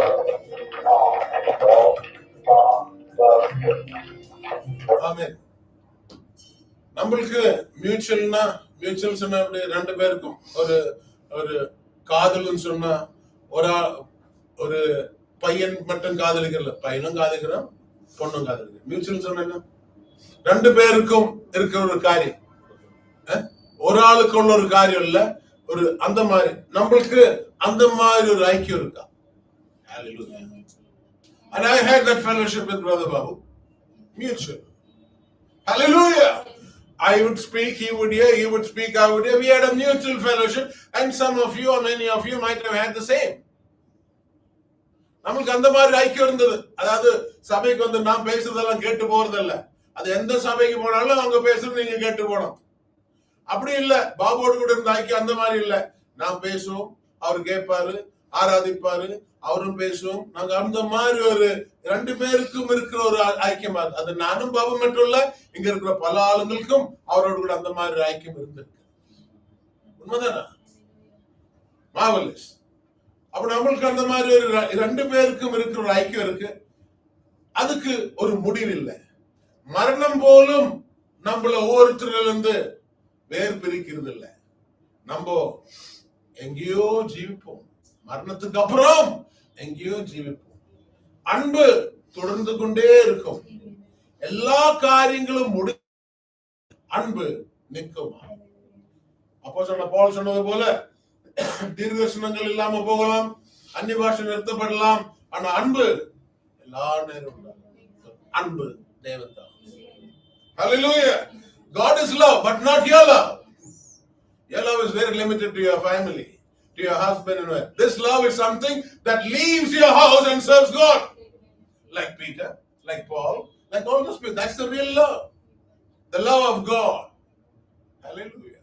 Amen. நம்மளுக்கு மியூச்சுவல்ஸ் ரெண்டு பேருக்கும் ஒரு காதல்னு சொன்னா ஒரு பையன் மட்டும் காதலிக்கல, பையனும் காதலிக்கிறான் பொண்ணும் காதலிக்கிறான். மியூச்சுவல் சொன்னா ரெண்டு பேருக்கும் இருக்கிற ஒரு காரியம், ஒரு ஆளுக்கு உள்ள ஒரு காரியம் இல்ல, ஒரு அந்த மாதிரி நம்மளுக்கு அந்த மாதிரி ஒரு ஐக்கியம் இருக்கா. Hallelujah. And I had that fellowship with Brother Babu. Mutual. Hallelujah. I would speak, he would hear, he would speak, I would hear. We had a mutual fellowship, and some of you or many of you might have had the same. நமக்கு அந்த மாதிரி ஐக்கியம் இருந்தது. அதாவது சபைக்கு வந்து நான் பேசுறதெல்லாம் கேட்டு போறதில்ல, அது எந்த சபைக்கு போனாலும் அவங்க பேசுறது நீங்க கேட்டு போனோம். அப்படி இல்ல, பாபோடு கூட இருந்த ஐக்கியம் அந்த மாதிரி இல்ல. நான் பேசுவோம், அவர் கேட்பாரு, ஆராதிப்பாரு, அவரும் பேசுவோம். நாங்க அந்த மாதிரி ஒரு ரெண்டு பேருக்கும் இருக்கிற ஒரு ஐக்கியமா, அது நானும் பாபு மட்டும் இல்ல, இங்க இருக்கிற பல ஆளுங்களுக்கும் அவரோடு கூட அந்த மாதிரி ஒரு ஐக்கியம் இருந்திருக்கு. உண்மைதானா? மார்வெலஸ். அப்ப நம்மளுக்கு அந்த மாதிரி ஒரு ரெண்டு பேருக்கும் இருக்கிற ஒரு ஐக்கியம் இருக்கு. அதுக்கு ஒரு முடிவு இல்லை. மரணம் போலும் நம்மள ஒவ்வொருத்தரிலிருந்து வேறு பிரிக்கிறது இல்லை. நம்ம எங்கேயோ ஜீவிப்போம், மரணத்துக்கு அப்புறம் எங்கேயோ ஜீவிப்போம். அன்பு தொடர்ந்து கொண்டே இருக்கும். எல்லா காரியங்களும் அன்பு நிற்கும். அப்போ பவுல் சொன்னது போல தீர்க்கதரிசனங்கள் இல்லாம போகலாம், அந்நிய பாஷை நிறுத்தப்படலாம், ஆனா அன்பு எல்லா நேரம். அன்பு தேவன் தான். Hallelujah. God is love, but not your love. Your love is very limited to your family, to your husband and wife. This love is something that leaves your house and serves God. Like Peter, like Paul, like all those people. That's the real love. The love of God. Hallelujah.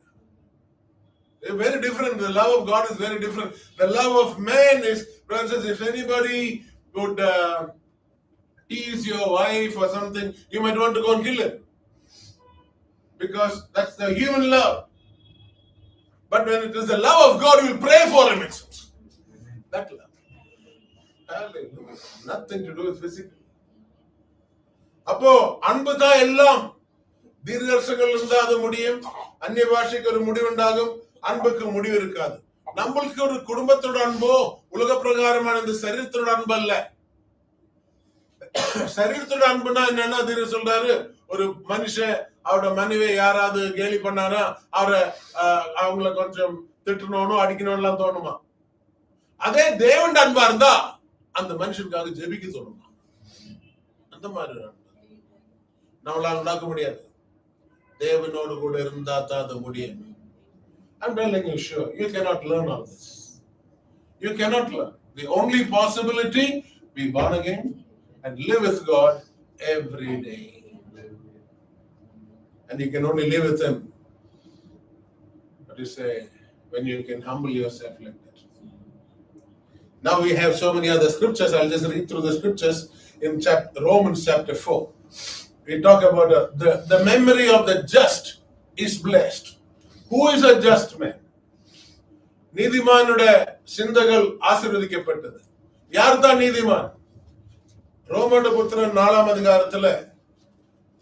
They're very different. The love of God is very different. The love of man is, for instance, if anybody would tease your wife or something, you might want to go and kill him, because that's the human love. But when it is the love of God, you will pray for him. That love. Hallelujah. Nothing to do with physical. அப்போ அன்பு தான் எல்லாம். தீர்க்கதரிசனங்கள் இருந்தா அது முடியும், அந்நிய பாஷைக்கு ஒரு முடிவு உண்டாகும், அன்புக்கு முடிவு இருக்காது. நம்மளுக்கு ஒரு குடும்பத்தோட அன்போ உலக பிரகாரமான இந்த சரீரத்தோட அன்பு அல்ல. சரீரத்தோட அன்புனா என்னன்னா, தீர்க்க சொல்றாரு, ஒரு மனுஷன் அவரோட மனைவியை யாராவது கேலி பண்ணாரா அவங்கள கொஞ்சம் திட்டணும் அடிக்கணும் தோணுமா? அதே தேவன் அன்பா இருந்தா அந்த மனுஷனுக்காக ஜெபிக்க தோணுமா? அந்த மாதிரி நம்மளால நடக்க முடியாது. தேவனோடு கூட இருந்தா தான் அது முடியும். I'm telling you, sure, you cannot learn all this. You cannot learn. The only possibility, be born again and live with God every day. And you can only live with Him, what do you say, when you can humble yourself like that. Now we have so many other scriptures. I'll just read through the scriptures in Romans chapter 4. We talk about the memory of the just is blessed. Who is a just man? நீதிமானுடைய சிந்தைகள் ஆசீர்வதிக்கப்பட்டது. யார் தான் நீதிமான்? Roman புத்திரன் 4ஆம் அதிகாரத்துல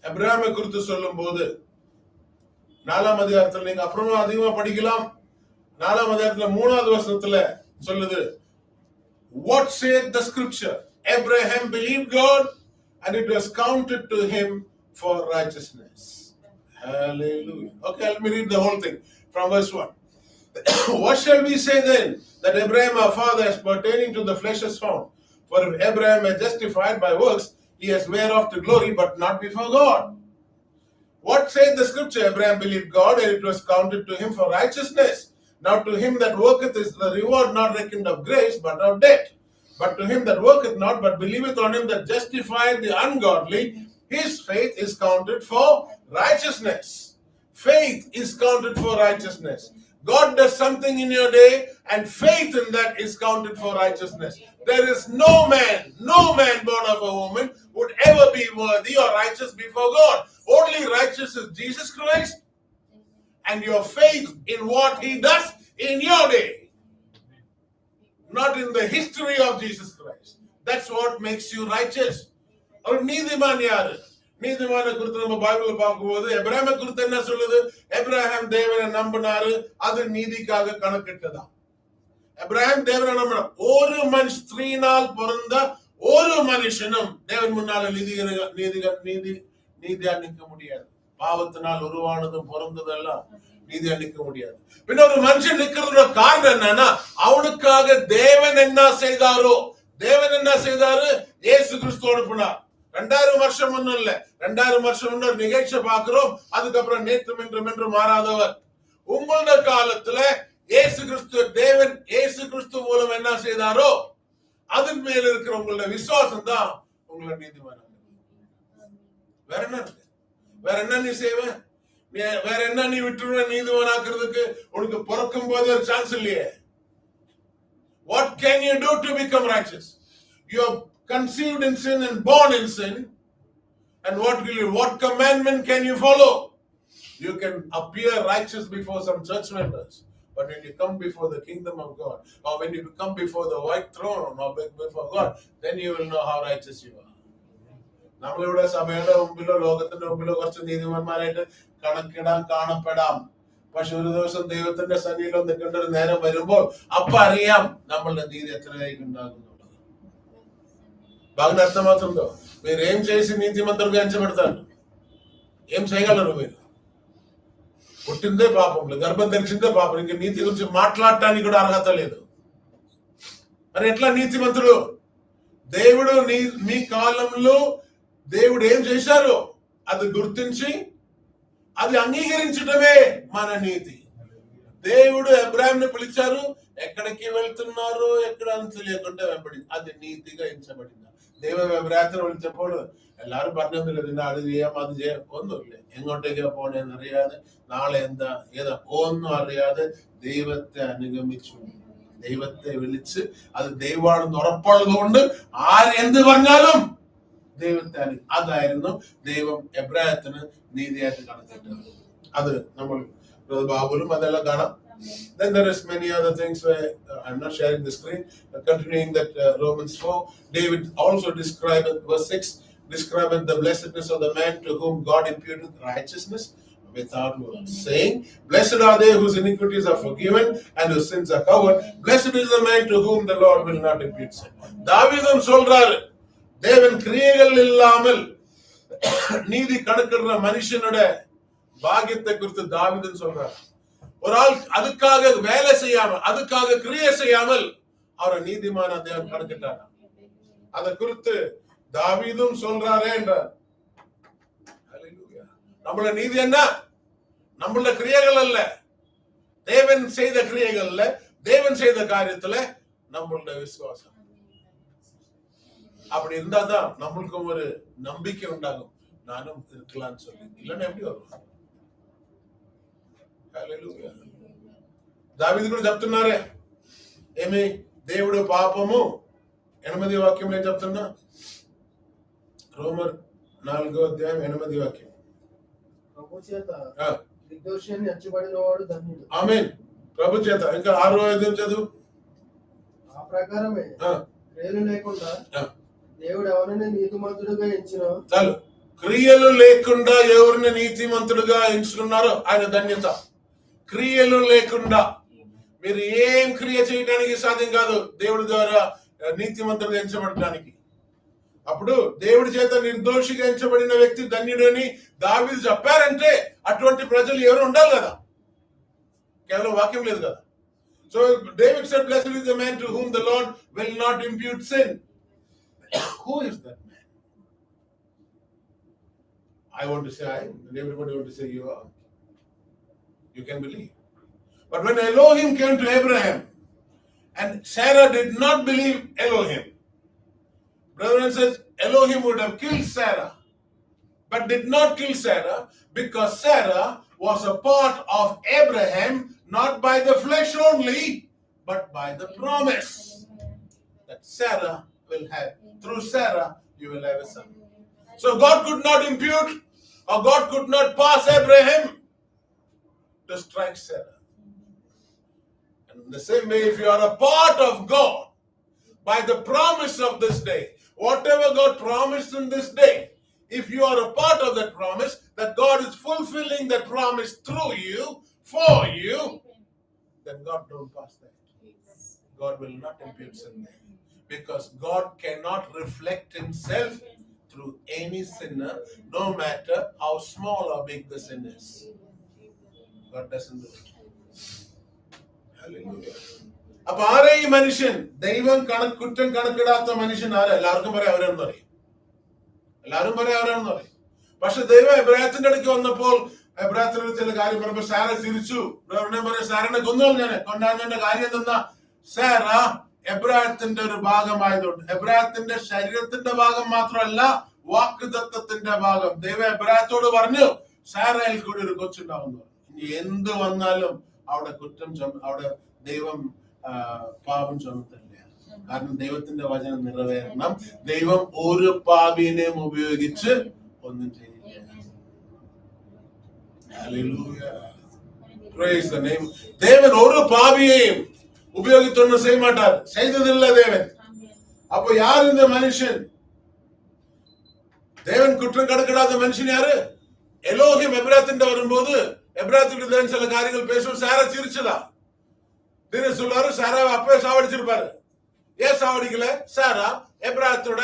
எப்ராமை குறித்து சொல்லும் போது 4ஆம் அதிகாரத்துல நீங்க அப்புறமா அதிகமா படிக்கலாம். 4ஆம் அதிகாரத்துல 3வது வசனத்துல சொல்லுது, what saith the scripture? Abraham believed God and it was counted to him for righteousness. Hallelujah. Okay, let me read the whole thing from verse 1. What shall we say then? That Abraham our father as pertaining to the flesh is found. For if Abraham is justified by works, he has whereof to glory, but not before God. What saith the scripture? Abraham believed God and it was counted to him for righteousness. Now to him that worketh is the reward not reckoned of grace, but of debt. But to him that worketh not, but believeth on him that justifieth the ungodly, his faith is counted for righteousness. Faith is counted for righteousness. God does something in your day, and faith in that is counted for righteousness. There is no man born of a woman would ever be worthy or righteous before God. Only righteous is Jesus Christ, and your faith in what he does in your day, not in the history of Jesus Christ. That's what makes you righteous. அவர் நீதிமான் யாரு? நீதிமான குறித்து நம்ம பைபிள்ல பார்க்கும்போது எப்ராஹாமை குறித்து என்ன சொல்லுது? எப்ராஹாம் தேவனை நம்பினாரு, அது நீதிக்காக கணக்கிட்டதா. எப்ராஹாம் தேவனை நம்பினார். ஒரு ஸ்திரீனால் பிறந்த ஒரு மனுஷனும் தேவன் முன்னால நீதியா நிற்க முடியாது. பாவத்தினால் உருவானதும் பிறந்ததெல்லாம் நீதியா நிற்க முடியாது. பின்ன ஒரு மனுஷன் நிக்கிறதோட காரணம் என்னன்னா, அவனுக்காக தேவன் என்ன செய்தாரோ, தேவன் என்ன செய்தாரு? இயேசு கிறிஸ்து அனுப்பினார். 2000 வருஷம் ஒன்னும் இல்ல, 2000 வருஷம் ஒரு நிகழ்ச்சி பார்க்கிறோம். அதுக்கப்புறம் நேற்றும் இன்றும் மாறாதவர். உங்களோட காலத்துல இயேசு கிறிஸ்து, தேவன் இயேசு கிறிஸ்து மூலம் என்ன செய்தாரோ அதன் மேல இருக்கிற உங்களோட விசுவாசம் தான் உங்களை நீதிமான். வேற என்ன இருக்கு? வேற என்ன நீ செய்வ? வேற என்ன நீ விட்டுருவ? நீதிமானாக்குறதுக்கு உனக்கு பிறக்கும் போது ஒரு சான்ஸ் இல்லையே. What can you do to become righteous? You are conceived in sin and born in sin. And what commandment can you follow? You can appear righteous before some church members, but when you come before the kingdom of God, or when you come before the white throne or before God, then you will know how righteous you are. നമ്മളിവിടെ സഭയുടെ മുമ്പിലോ ലോകത്തിന്റെ മുമ്പിലോ കുറച്ച് നീതിമാന്മാരായിട്ട് കണക്കിടാൻ കാണപ്പെടാം. പക്ഷെ ഒരു ദിവസം ദൈവത്തിന്റെ സന്നിധിയിൽ നിൽക്കേണ്ട ഒരു നേരം വരുമ്പോൾ അപ്പൊ അറിയാം നമ്മളുടെ നീതി ఎత్తడానికి ഉണ്ടാകുന്നുള്ളത്. బాగా అర్థమవుతుందో? మీరు ఏం చేసి నీతిమంతులుగా ఎంచబడతారు? ఏం చేయగలరు? మీరు పుట్టిందే పాపంలో, గర్భం తెరిచిందే పాపం, ఇంక నీతి గురించి మాట్లాడటానికి కూడా అర్హత లేదు. మరి ఎట్లా నీతిమంతుడు? దేవుడు మీ కాలంలో దేవుడు ఏం చేశారో అది గుర్తించి అది అంగీకరించడమే మన నీతి. దేవుడు అబ్రాహాంని పిలిచారు, ఎక్కడికి వెళ్తున్నారు ఎక్కడ అని తెలియకుండా వెంబడి, అది നീതിగా ఎంచబడింది. ദൈവം എബ്രാഹത്തിനെ വിളിച്ചപ്പോൾ എല്ലാരും പറഞ്ഞൊന്നുമില്ല, അത് ചെയ്യാം അത് ചെയ്യാം, ഒന്നുമില്ല. എങ്ങോട്ടേക്കാ പോണേന്ന് അറിയാതെ, നാളെ എന്താ ഏതാ ഒന്നും അറിയാതെ ദൈവത്തെ അനുഗമിച്ചു. ദൈവത്തെ വിളിച്ച് അത് ദൈവമാണെന്ന് ഉറപ്പുള്ളത് കൊണ്ട് ആരെന്ത് പറഞ്ഞാലും ദൈവത്തെ അതായിരുന്നു ദൈവം എബ്രാഹത്തിന് നീതിയായിട്ട് കണക്കിട്ടത്. അത് നമ്മൾ ബാബുലും അതെല്ലാം കാണാം. Then there is many other things where I'm not sharing the screen. Continuing that Romans 4, David also described verse 6, describing the blessedness of the man to whom God imputed righteousness without works, saying, blessed are they whose iniquities are forgiven and whose sins are covered. Blessed is the man to whom the Lord will not impute sin. தாவீதும் சொல்றாரு, தேவன் கிரியைகள் இல்லாமல் நீதி கணக்கிடுற மனுஷனோட பாக்கியத்தை குறித்து தாவீதும் சொல்றாரு. ஒரு ஆள் அதுக்காக வேலை செய்யாமல், அதுக்காக கிரியை செய்யாமல் அவரை நீதிமான தேவன் கணக்கிட்டார். அதை குறித்து தாவீதும் சொல்றாரே என்றார். நம்மள நீதி என்ன? நம்மள கிரியைகள் அல்ல, தேவன் செய்த கிரியைகள் அல்ல, தேவன் செய்த காரியத்துல நம்மளோட விசுவாசம். அப்படி இருந்தாதான் நம்மளுக்கும் ஒரு நம்பிக்கை உண்டாகும், நானும் இருக்கலாம்னு சொல்லி. இல்லைன்னா எப்படி வரும்? దావీదు కూడా చెప్తున్నారే, ఏమి దేవుడు పాపము 8వ వాక్యంలో ఏం చెప్తున్నా? రోమర్ 4వ అధ్యాయం 8వ వాక్యం. ప్రభు చేత నిర్దోషిని ఎంచబడినవాడు ధన్యుడు. ఆమేన్. ప్రభు చేత. ఇంకా 6వ చదువు. ఆ ప్రకారమే క్రియలు లేకుండా దేవుడు ఎవరిని నీతిమంతుడుగా ఎంచినో చాలు. క్రియలు లేకుండా ఎవరిని నీతిమంతుడుగా ఎంచుకున్నారో ఆయన ధన్యత. క్రియలు లేకుండా మీరు ఏం క్రియ చేయడానికి సాధ్యం కాదు దేవుడి ద్వారా నీతిమంతుడుగా ఎంచబడటానికి. అప్పుడు దేవుడి చేత నిర్దోషిగా ఎంచబడిన వ్యక్తి ధన్యుడని దావీదు చెప్పారంటే అటువంటి ప్రజలు ఎవరు ఉండాలి కదా, కేవలం వాక్యం లేదు కదా. So David said, blessed is the man to whom the Lord will not impute sin. Who is that man? I want to say I am, and everybody want to say you are. You can believe. But when Elohim came to Abraham, and Sarah did not believe Elohim, brother and says Elohim would have killed Sarah, but did not kill Sarah because Sarah was a part of Abraham, not by the flesh only, but by the promise that Sarah will have. Through Sarah, you will have a son. So God could not impute, or God could not pass Abraham to strike Sarah. And in the same way, if you are a part of God, by the promise of this day, whatever God promised in this day, if you are a part of that promise, that God is fulfilling that promise through you, for you, then God don't pass that. God will not impute sin there. Because God cannot reflect himself through any sinner, no matter how small or big the sin is. God doesn't do it. Hallelujah. അപ്പൊ ആരെ ഈ മനുഷ്യൻ? ദൈവം കുറ്റം കണക്കിടാത്ത മനുഷ്യൻ ആരാ? എല്ലാവർക്കും പറയാം അവരാണെന്ന് പറയും. എല്ലാവരും പറയാം അവരാണെന്ന് പറയും. പക്ഷെ ദൈവം എബ്രായത്തിന്റെ അടുക്ക് വന്നപ്പോൾ എബ്രായത്തിനോട് ചില കാര്യം പറഞ്ഞപ്പോ സാര ചിരിച്ചു. പറയാം സാരനെ കൊണ്ടാകുന്നതിന്റെ കാര്യം എന്തെന്നാ? സാര എബ്രായത്തിന്റെ ഒരു ഭാഗമായതുകൊണ്ട്, എബ്രായത്തിന്റെ ശരീരത്തിന്റെ ഭാഗം മാത്രമല്ല, വാക്കുതത്വത്തിന്റെ ഭാഗം. ദൈവം എബ്രായത്തോട് പറഞ്ഞു സാരയിൽ കൂടി ഒരു കൊച്ചുണ്ടാവുന്നു. ഇനി എന്ത് വന്നാലും അവിടെ കുറ്റം അവിടെ ദൈവം പാപം ചുമത്തില്ല. കാരണം ദൈവത്തിന്റെ വചനം നിറവേറണം. ദൈവം ഒരു പാപിനെയും ഉപയോഗിച്ച് ഒന്നും ചെയ്യില്ല. Hallelujah. Praise the name. தேவன் ஒரு பாவியையும் உபயோகித்து ஒன்றும் செய்ய மாட்டார். செய்ததில்லை தேவன். அப்போ யார் இந்த மனுஷன்? தேவன் குற்றம் கணக்கிடாத மனுஷன் யாரு? எலோஹிம் எப்ராத்தின் வரும்போது எப்ராத்துக்கு தேவன் சில காரியங்கள் பேசும். சாரா சிரிச்சதா? தினம் சொல்றாரு சாராவை அப்பவே சாவடிச்சிருப்பாரு. ஏன் சாவடிக்கல? சாரா எப்ராத்தோட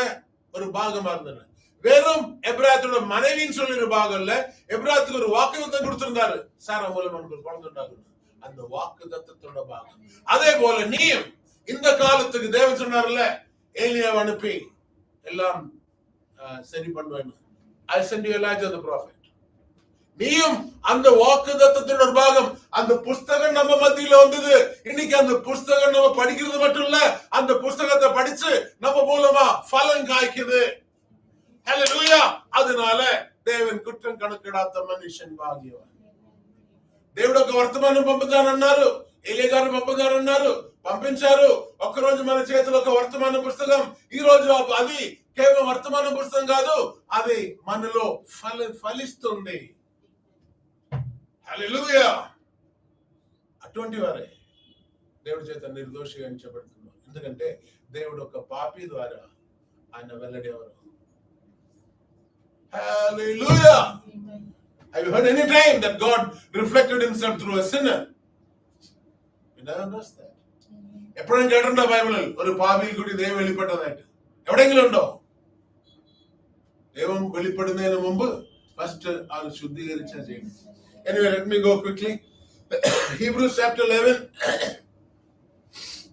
ஒரு பாகமா இருந்தது. வெறும் எப்ராத்தோட மனைவின்னு சொல்லி ஒரு பாகம் இல்ல, எப்ராத்துக்கு ஒரு வாக்குத்தத்தம் கொடுத்திருந்தாரு. சாரா மூலம் நமக்கு ஒரு குழந்தை உண்டாகும். அந்த வாக்குத்தத்தத்தோட பாகம். அதே போல நீயும் இந்த காலத்துக்கு தேவன் சொன்னார்ல, ஏலியாவை அனுப்பி எல்லாம் சரி பண்ணுவேன். I send you Elijah the prophet. நீயும் அந்த வாக்குத்தத்தத்தோட பாகம். அந்த புஸ்தகம் நம்ம மத்தியில வந்தது. இன்னைக்கு அந்த புஸ்தகம் நம்ம படிக்கிறது மட்டும் இல்ல, அந்த புஸ்தகத்தை படிச்சு நம்ம மூலமா பலன் காய்க்குது. హల్లెలూయా. அதனால தேவன் కుట్రం కణకిడాత మనిషిని భాగ్యవాన్. దేవుడు ఒక వర్తమానం పంపుతానన్నారు, ఏలియా గారు పంపుతానన్నారు, పంపించారు. ఒక్కరోజు మన చేతిలో ఒక వర్తమాన పుస్తకం. ఈ రోజు అది కేవలం వర్తమాన పుస్తకం కాదు, అది మనలో ఫలిస్తుంది. హల్లెలూయా. అటువంటి వారే దేవుడి చేత నిర్దోషిగా ఎంచబడుతున్నారు. ఎందుకంటే దేవుడు ఒక పాపి ద్వారా ఆయన వెల్లడేవారు. Hallelujah. Have you heard any time that God reflected himself through a sinner? You never knows that. എപ്പോഴും കേട്ടിട്ടുണ്ടോ ബൈബിളിൽ ഒരു പാപിയിൽ കൂടി ദൈവം വെളിപ്പെട്ടതായിട്ട്? എവിടെയെങ്കിലും ഉണ്ടോ? ദൈവം വെളിപ്പെടുന്നതിന് മുമ്പ് ഫസ്റ്റ് അത് ശുദ്ധീകരിച്ചാ ചെയ്യണം. Anyway, let me go quickly. Hebrews chapter 11.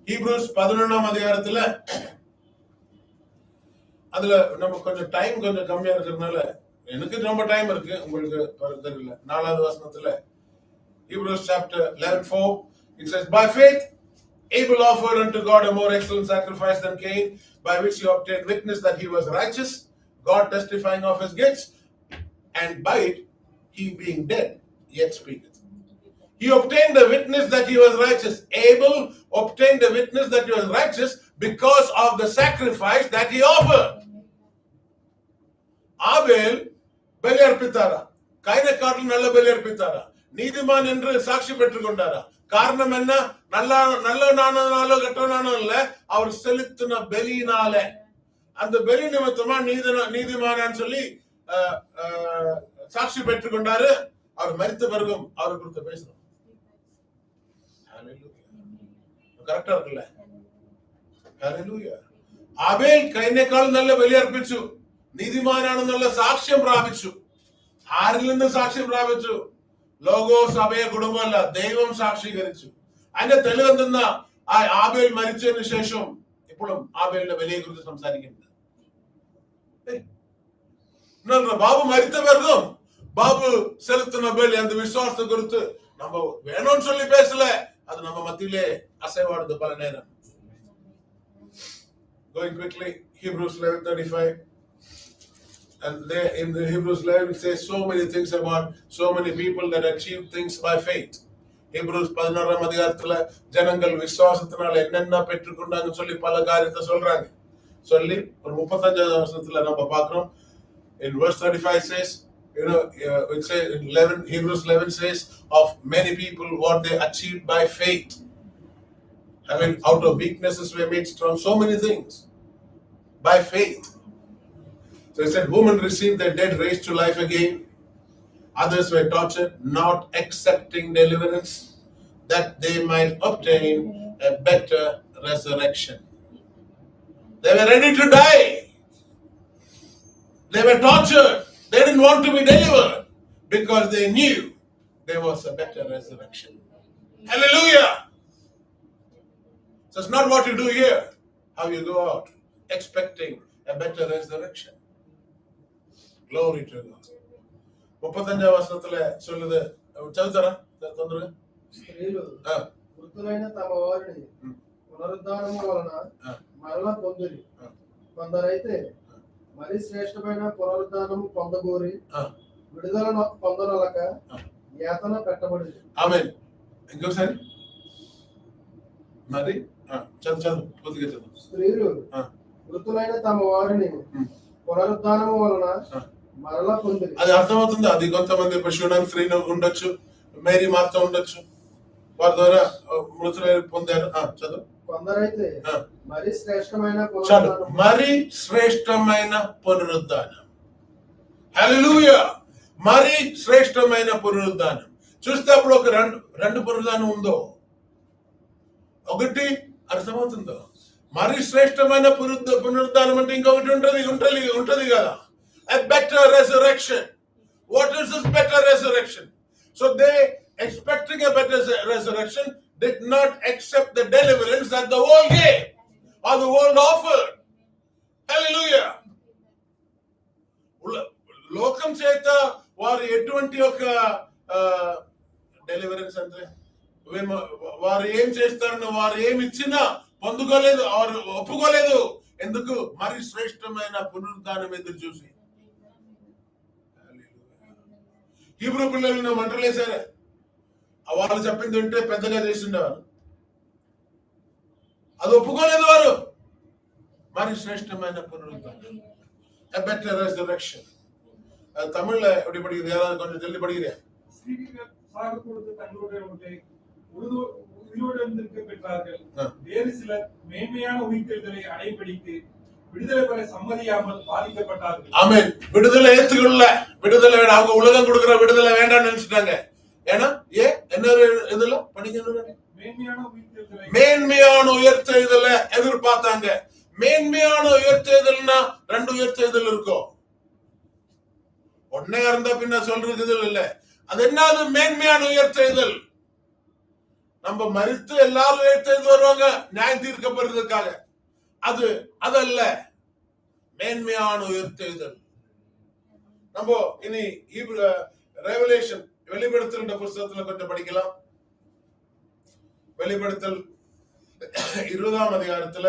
Hebrews 11ஆம் அதிகாரத்துல அதுல நம்ம கொஞ்சம் டைம் கொஞ்சம் கம்மியா இருக்கிறதுனால எனக்கு ரொம்ப டைம் இருக்கு, உங்களுக்கு தெரியல. 4வது வசனத்துல Hebrews chapter 11:4 it says, by faith Abel offered unto God a more excellent sacrifice than Cain, by which he obtained witness that he was righteous, God testifying of his gifts, and by it he being dead yet speaketh. He obtained the witness that he was righteous. Abel obtained the witness that he was righteous because of the sacrifice that he offered. ஆபேல் பலி அர்ப்பித்தாரா? கைனை காட்டிலும் நல்ல பலி அர்ப்பித்தாரா? நீதிமான் என்று சாட்சி பெற்றுக் கொண்டாரா? காரணம் என்ன? நல்லவனானதுனாலோ கெட்டவனானோ இல்ல, அவர் செலுத்தின பலியினால. அந்த பலி நிமித்தமா நீதிமானான்னு சொல்லி சாட்சி பெற்றுக் கொண்டாரு. அவர் மரித்த பிறகும் அவரை குறித்து பேசுறோம். കറക്റ്റ് ആർക്കല്ലേ? ഹല്ലേലൂയ. ആബേൽ കഴിഞ്ഞേക്കാൾ നല്ല ബലി അർപ്പിച്ചു, നീതിമാനാണെന്നുള്ള സാക്ഷ്യം പ്രാപിച്ചു. ആരിൽ നിന്ന് സാക്ഷ്യം പ്രാപിച്ചു? ലോകോ സഭയെ കുടുംബമല്ല, ദൈവം സാക്ഷീകരിച്ചു. അതിന്റെ തെളിവ് എന്തെന്നാ? ആബേൽ മരിച്ചതിന് ശേഷം ഇപ്പോഴും ആബേലിന്റെ ബലിയെ കുറിച്ച് സംസാരിക്കുന്നുണ്ട്. பாபு மரித்த பிறகும் பாபு செலுத்தின பலி, அந்த விசுவாசத்தை குறித்து நம்ம வேணும்னு சொல்லி பேசல, அது நம்ம மத்தியிலே அசைவாடுது பல நேரம். Going quickly, Hebrews 11:35, and there in the Hebrews 11 it says so many things about so many people that achieve things by faith. Hebrews 11ஆம் அதிகாரத்துல ஜனங்கள் விசுவாசத்தினால என்னென்ன பெற்றுக்கொண்டாங்கன்னு சொல்லி பல காரியத்தை சொல்றாங்க. சொல்லி ஒரு 35ஆம் வசனத்துல நம்ம பார்க்கிறோம். In verse 35 says, it says in Hebrews 11 says of many people what they achieved by faith. I mean, out of weaknesses we made strong. So many things by faith. So it said, women received their dead raised to life again. Others were tortured, not accepting deliverance, that they might obtain a better resurrection. They were ready to die. They were tortured. They didn't want to be delivered because they knew there was a better resurrection. Hallelujah. So it's not what you do here, how you go out, expecting a better resurrection. Glory to God. 35ஆம் வசனத்துல சொல்லுது, చదువుతారా? తొందరగా. స్త్రీలు మృతులైన తమ వారిని పునరుద్ధానము వలన మరలా పొందిరి. కొందరైతే మరి శ్రేష్టమైన పునరుద్ధానము పొందగోరి విడుదల పొందనలక యాతన పెట్టబడింది. ఆమేన్. ఇంకోసారి మరి చదువు కొద్దిగా చదువు. స్త్రీలు మృతులైన తమ వారిని పునరుద్ధానము వలన మరలా పొందిరి. అది అర్థమవుతుంది. అది కొంతమంది పశువులను స్త్రీలు ఉండొచ్చు, మేరీ మాత ఉండొచ్చు, వారి ద్వారా మృతులై పొందారు. చదువు. కొందరైతే మరి శ్రేష్టమైన పునరుద్ధానం. హల్లెలూయా. మరి శ్రేష్టమైన పునరుద్ధానం. చూస్తే అప్పుడు ఒక రెండు పునరుద్ధానం ఉందో, ఒకటి అర్థమవుతుందో. మరి శ్రేష్టమైన పునరుద్ధానం అంటే ఇంకొకటి ఉంటది కదా. A better resurrection. What is this better resurrection? So they expecting a better resurrection did not accept the deliverance that the world gave or the world offered. Hallelujah. లోకం చేత వారు ఎటువంటి ఒక డెలివరెన్స్ అంటే వారు ఏం చేస్తారని వారు ఏమి ఇచ్చినా పొందుకోలేదు, వారు ఒప్పుకోలేదు. ఎందుకు? మరి శ్రేష్టమైన పునరుద్ధానం ఎదురు చూసి. హీబ్రూ పిల్లలను మంటలేశారు. వాళ్ళు చెప్పింది ఉంటే పెద్దగా చేస్తుండేవారు. అది ఒప్పుకోలేదు వారు. మరి శ్రేష్టమైన పునరుద్ధానం, a better resurrection. தமிழ்ல எப்படி படிக்குது? யாராவது கொஞ்சம் ஜல்தி படிக்கிறேன். வேறு சிலர் மேன்மையான உயிர்த்தெழுதலை அடைபிடித்து விடுதலை பெற சம்மதியாமல் பாதிக்கப்பட்டார்கள். ஆமென். விடுதலை ஏத்துக்கொள்ள, விடுதலை அவங்க உலகம் கொடுக்கிற விடுதலை வேண்டாம்னு நினைச்சிட்டாங்க. ஏன்னா என்ன இதுல படிக்கணும்? மேன்மையான உயர்த்தெழுதலை எதிர்பார்த்தாங்க. மேன்மையான உயர்த்தெழுதல்னா ரெண்டு உயர்த்தெழுதல் இருக்கும். ஒன்னே இருந்தா பின்ன சொல்றது இல்ல. அது என்னது மேன்மையான உயர்த்தெழுதல்? நம்ம மரித்து எல்லாரும் உயர்த்தெழுந்து வருவாங்க நியாயம் தீர்க்கப்படுறதுக்காக. அதல்ல மேன்மையான உயர்த்தெழுதல். நம்ம இனி ரெவலேஷன் வெளிப்படுத்தல் புத்தகத்துல கொஞ்சம் படிக்கலாம். வெளிப்படுத்தல் 20ஆம் அதிகாரத்துல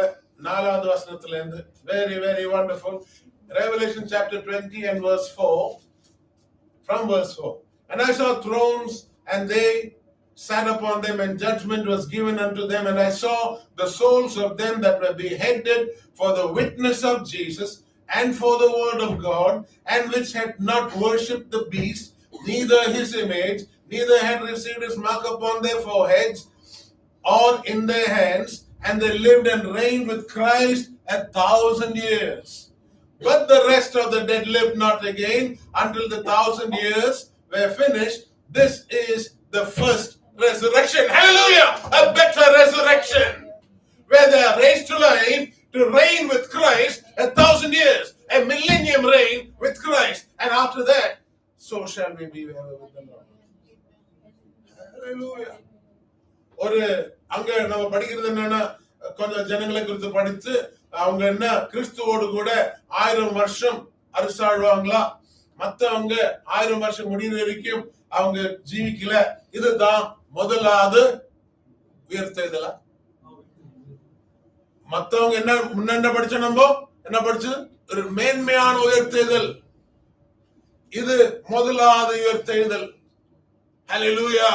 4வது வசனத்துல இருந்து. Very very wonderful. Revelation chapter 20 and verse 4. From verse 4. And I saw thrones and they sat upon them, and judgment was given unto them, and I saw the souls of them that were beheaded for the witness of Jesus and for the word of God, and which had not worshipped the beast, neither his image, neither had received his mark upon their foreheads or in their hands, and they lived and reigned with Christ 1,000 years. But the rest of the dead lived not again until the 1,000 years were finished. This is the first resurrection. Hallelujah! A better resurrection, where they are raised to life to reign with Christ 1,000 years, a millennium reign with Christ, and after that, so shall we be ever with the Lord. Hallelujah. ஒரு அங்க நம்ம படிக்கிறது என்னன்னா, கொஞ்சம் ஜனங்களை குறித்து படித்து அவங்க என்ன கிறிஸ்துவோடு கூட 1000 வருஷம் அரசாழ்வாங்களா, மத்தவங்க 1000 வருஷம் முடிவு வரைக்கும் அவங்க ஜீவிக்கல. இதுதான் முதலாவது உயர்த்தெழுதலா? மத்தவங்க என்ன முன்ன படிச்ச, நம்ம என்ன படிச்சு, ஒரு மேன்மையான உயர்த்தெழுதல். இது முதலாவது உயர்த்தெழுதல். ஹல்லேலூயா.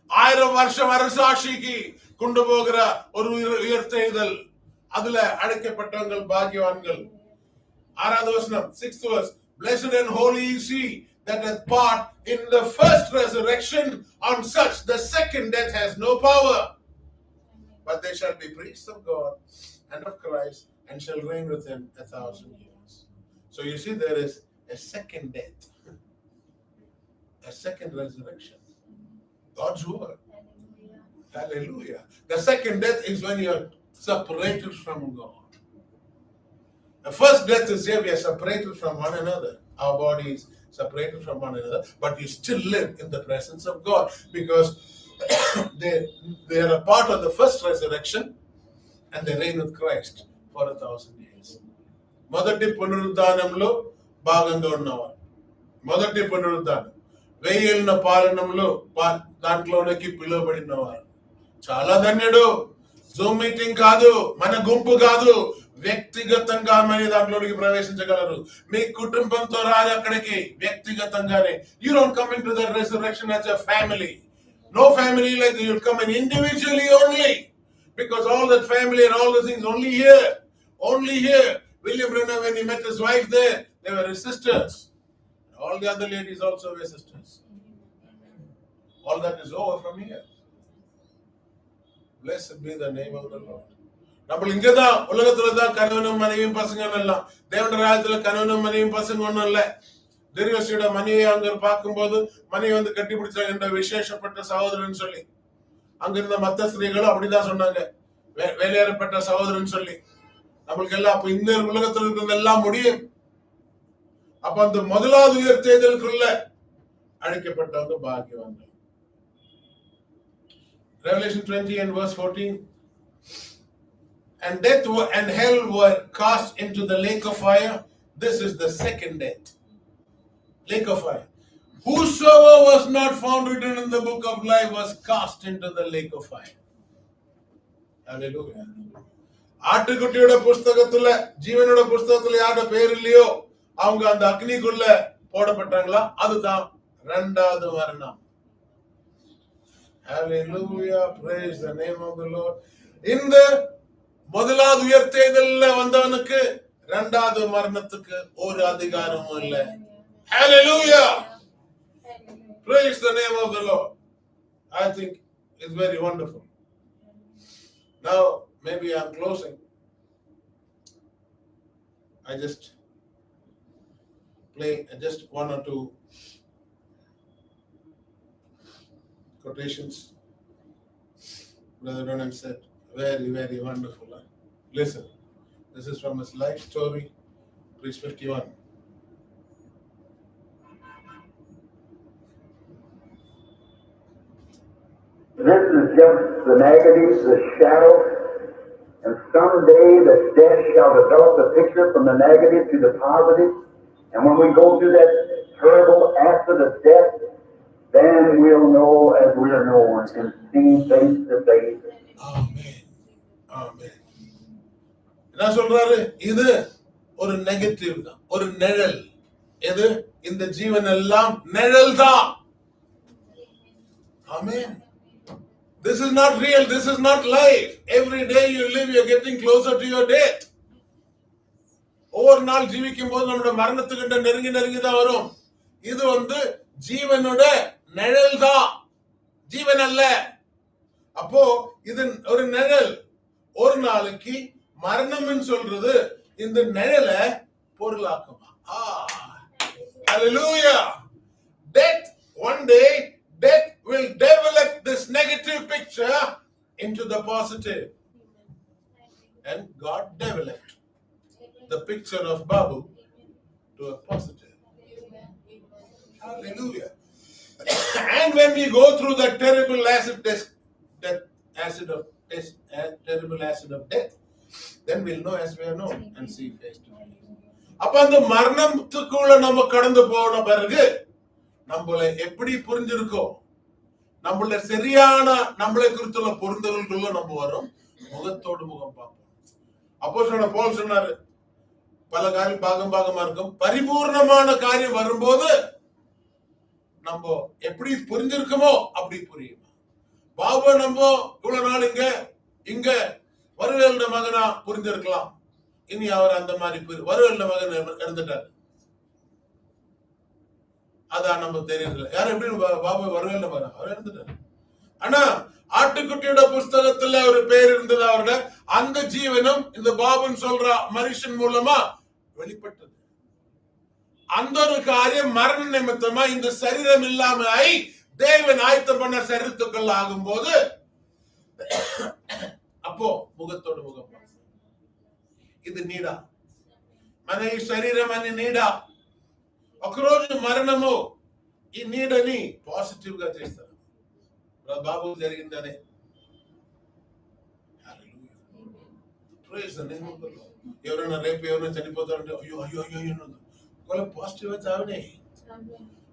1000 வருஷம் அரசாட்சிக்கு கொண்டு போகிற ஒரு உயர்த்தெழுதல். அதுல அழைக்கப்பட்டவங்க பாக்கியவான்கள். 6வது வசனம், 6th verse. Blessed and holy is he that hath part in the first resurrection. On such the second death has no power, but they shall be priests of God and of Christ, and shall reign with him 1,000 years. So you see, there is a second death, a second resurrection. God's word. Hallelujah. The second death is when you are separated from God. The first death is here, we are separated from one another. Our body is separated from one another, but you still live in the presence of God, because they are a part of the first resurrection, and they reign with Christ for 1,000 years. మొదటి పునరుద్ధానంలో భాగంగా ఉన్నవారు. మొదటి పునరుద్ధానం వెయ్యేళ్ళ పాలనంలో దాంట్లోనికి పిలువబడినవారు. చాలా ధన్యుడు. Zoom meeting కాదు, మన గుంపు కాదు, వ్యక్తిగతంగా మరి దాంట్లోనికి ప్రవేశించగలరు. మీ కుటుంబంతో రాదు అక్కడికి, వ్యక్తిగతంగానే. You don't come into the resurrection as a family. No family like that. You'll come in individually only, because all that family and all the things only here. Only here. William Branham, when he met his wife there, they were his sisters. All the other ladies also were sisters. All that is over from here. Blessed be the name of the Lord. நம்ம இங்கதான் உலகத்துலதான் கணவனும் மனைவியும் பசங்க எல்லாம். தேவனுடைய ராஜ்யத்துல கணவனும் மனைவியும் பசங்க ஒண்ணும் இல்ல. தெரியவசியோட மனைவி அங்க பார்க்கும்போது மனைவி வந்து கட்டி பிடிச்சாங்க, என்ற விசேஷப்பட்ட சகோதரன் சொல்லி. அங்க இருந்த மத்த ஸ்திரீகளும் அப்படிதான் சொன்னாங்க, வேலையேறப்பட்ட சகோதரன் சொல்லி. நம்மளுக்கு எல்லாம் அப்ப இந்த உலகத்துல இருக்கிறது எல்லாம் முடியும். அப்ப அந்த முதலாவது உயர்த்தேதலுக்குள்ள அழைக்கப்பட்டவங்க பாக்கியவான்கள். Revelation 20 and verse 14. And death and hell were cast into the lake of fire. This is the second death. Lake of fire. Whosoever was not found written in the book of life was cast into the lake of fire. Hallelujah. ஆட்டுக்குட்டியோட புஸ்தகத்துல, ஜீவனோட புஸ்தகத்துல யாரோட பேர் இல்லையோ அவங்க அந்த அக்னிக்குள்ள போடப்பட்டாங்களா, அதுதான் இரண்டாவது மரணம். Hallelujah. Praise the name of the Lord. இந்த முதலாவது உயர்த்தேதல்ல வந்தவனுக்கு இரண்டாவது மரணத்துக்கு ஒரு அதிகாரமும் இல்லை. Hallelujah. Praise the name of the Lord. I think it's very wonderful. Now, maybe I'm closing. I just play just one or two quotations. Brother Branham said, very, very wonderful. Listen, this is from his life story, page 51. This is just the negative, the shadow, and someday the death shall develop the picture from the negative to the positive. And when we go through that terrible after the death, then we'll know as we are known and see face to face. Amen. Amen. என்ன சொல்றாரு? இது ஒரு negative தான், ஒரு நிழல். எது? இந்த ஜீவன் எல்லாம் நிழல் தான். Amen. This is not real. This is not life. Every day you live, you're getting closer to your death. ஒவ்வொரு நாள் ஜீவிக்கும் போது நம்மளோட மரணத்துக்கிட்ட நெருங்கி நெருங்கி தான் வரும். இது ஜீவனோட நிழல் தான், ஜீவன் அல்ல. அப்போ இது ஒரு நிழல். ஒரு நாளைக்கு மரணம்னு சொல்றது இந்த நிழலை பொருளாக்குமா? Hallelujah. Death, one day, death will develop this negative picture into the positive. And God developed the picture of Babu to a positive. Hallelujah. And when we go through the terrible acid test, terrible acid of death, then we'll know as we are known and see face to face. அப்ப அந்த மரணத்துக்குள்ள நம்ம கடந்து போன பிறகு நம்மளை எப்படி புரிஞ்சிருக்கோம், நம்மள சரியான நம்மளை குறித்துள்ள பொருந்தல்களுக்குள்ள நம்ம வரும், முகத்தோடு முகம் பார்ப்போம். அப்போஸ்தலன் பவுல் சொன்னாரு, பல காரியம் பாகமா இருக்கும், பரிபூர்ணமான காரியம் வரும்போது நம்ம எப்படி புரிஞ்சிருக்கோமோ அப்படி புரியும். பாபு நம்ம இவ்வளவு நாள் இங்க வருவேல்ட மகனா புரிஞ்சிருக்கலாம், இனி அவர் அந்த மாதிரி வருவேல்ட மகன் இறந்துட்டார், அதான் நம்ம தெரியல. யாரும் எப்படி பாபு வருவேல்ட மகன் அவர் இறந்துட்டார். ஆனா ஆட்டுக்குட்டியோட புஸ்தகத்துல ஒரு பேர் இருந்தது, அவரோட அந்த ஜீவனம் இந்த பாபுன்னு சொல்ற மனுஷன் மூலமா வெளிப்பட்டது. அந்த ஒரு காரியம் மரண நிமித்தமா இந்த சரீரம் இல்லாம ஆகி தேவன் ஆயத்தம் பண்ண சரீரத்துக்குள்ள ஆகும் போது அப்போ ముఖத்தోడు ముఖం. ఇది నీడ, మన ఈ శరీరం అని నీడ. ఒకరోజు మరణము ఈ నీడని పాజిటివ్ గా చేస్తారు. బాబు జరిగిందనే ఎవరైనా రేపు ఎవరైనా చనిపోతారంటే అయ్యో అయ్యో అయ్యో అయ్యో పాజిటివ్ గా చావనే.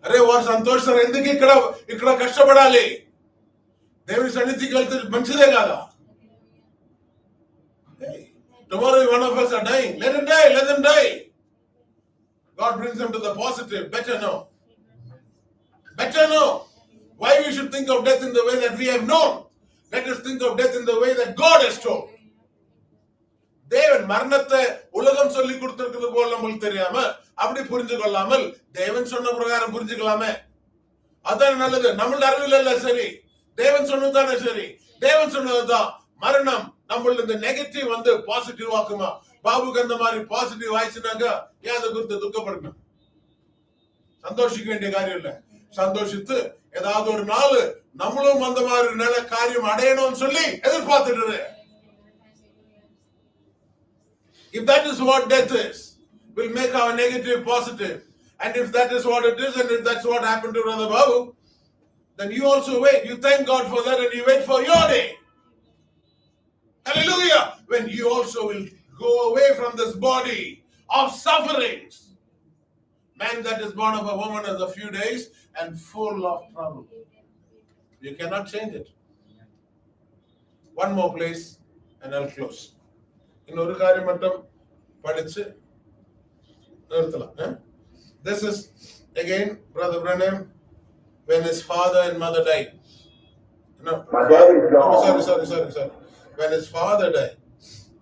అరే వారు సంతోషం, ఎందుకు ఇక్కడ కష్టపడాలి, దేవుని సన్నిధికి వెళ్తే మంచిదే కాదా? Tomorrow one of us are dying. Let them die. Let them die. God brings them to the positive. Better know. Better know. Why we should think of death in the way that we have known. Let us think of death in the way that God has told. தேவன் மரணத்தை உலகம் சொல்லி கொடுத்திருக்கிறது போல நம்மளுக்கு தெரியாம அப்படி புரிஞ்சு கொள்ளாமல் தேவன் சொன்ன பிரகாரம் புரிஞ்சுக்கலாமே, அதான் நல்லது. நம்மளோட அறிவில் இல்ல சரி, தேவன் சொன்னதுதானே சரி. தேவன் சொன்னதுதான். மரணம் நம்மள இந்த நெகட்டிவ் வந்து பாசிட்டிவ் ஆக்குமா? பாபுக்கு அந்த மாதிரி பாசிட்டிவ் ஆயிடுச்சுனாக்க ஏன் அதை குறித்து துக்கப்படணும்? சந்தோஷிக்க வேண்டிய காரியம் இல்ல. சந்தோஷித்து ஏதாவது ஒரு நாள் நம்மளும் அந்த மாதிரி நல்ல காரியம் அடையணும்னு சொல்லி எதிர்பார்த்துட்டு. If that is what death is, we'll make our negative positive. And if that is what it is, and if that's what happened to Brother Babu, then you also wait. You thank God for that and you wait for your day. Hallelujah! When you also will go away from this body of sufferings. Man that is born of a woman is a few days and full of trouble. You cannot change it. One more place and I'll close. இன்னொரு காரியம் மட்டும் படிச்சு நிறுத்தலாம். This is again Brother Branham when his father and mother died. No, my dad is gone. Sorry. When his father died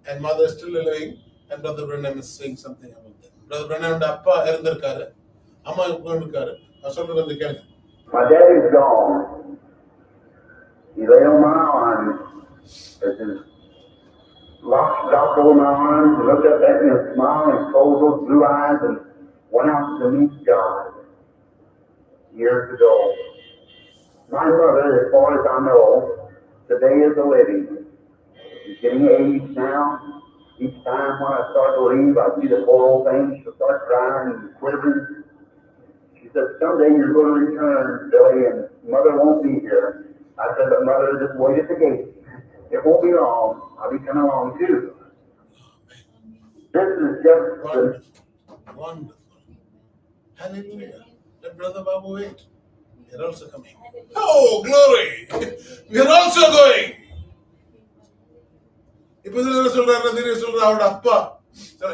and mother is still living, and Brother Branham is saying something about that. Brother Branham அப்பா இறந்திருக்காரு, அம்மா உட்கார்ந்திருக்காரு. நான் சொல்றது வந்து கேளுங்க. My dad is gone. He lay on my arm as his locked over my arms and looked up at me and smiled and closed those blue eyes and went out to meet God years ago. My mother, as far as I know, today is a living. She's getting aged now. Each time when I start to leave, I see the poor old thing. She'll start crying and quivering. She said, someday you're going to return, Billy, and Mother won't be here. I said, but Mother, just wait at the gate. It won't be long. I'll be coming along too. This is just Wonderful. Hallelujah. Let Brother Babu wait. They're also coming. Oh, glory! We're also going. இப்ப இதுல சொல்றாரு, திடீர் சொல்ற அவரோட அப்பா,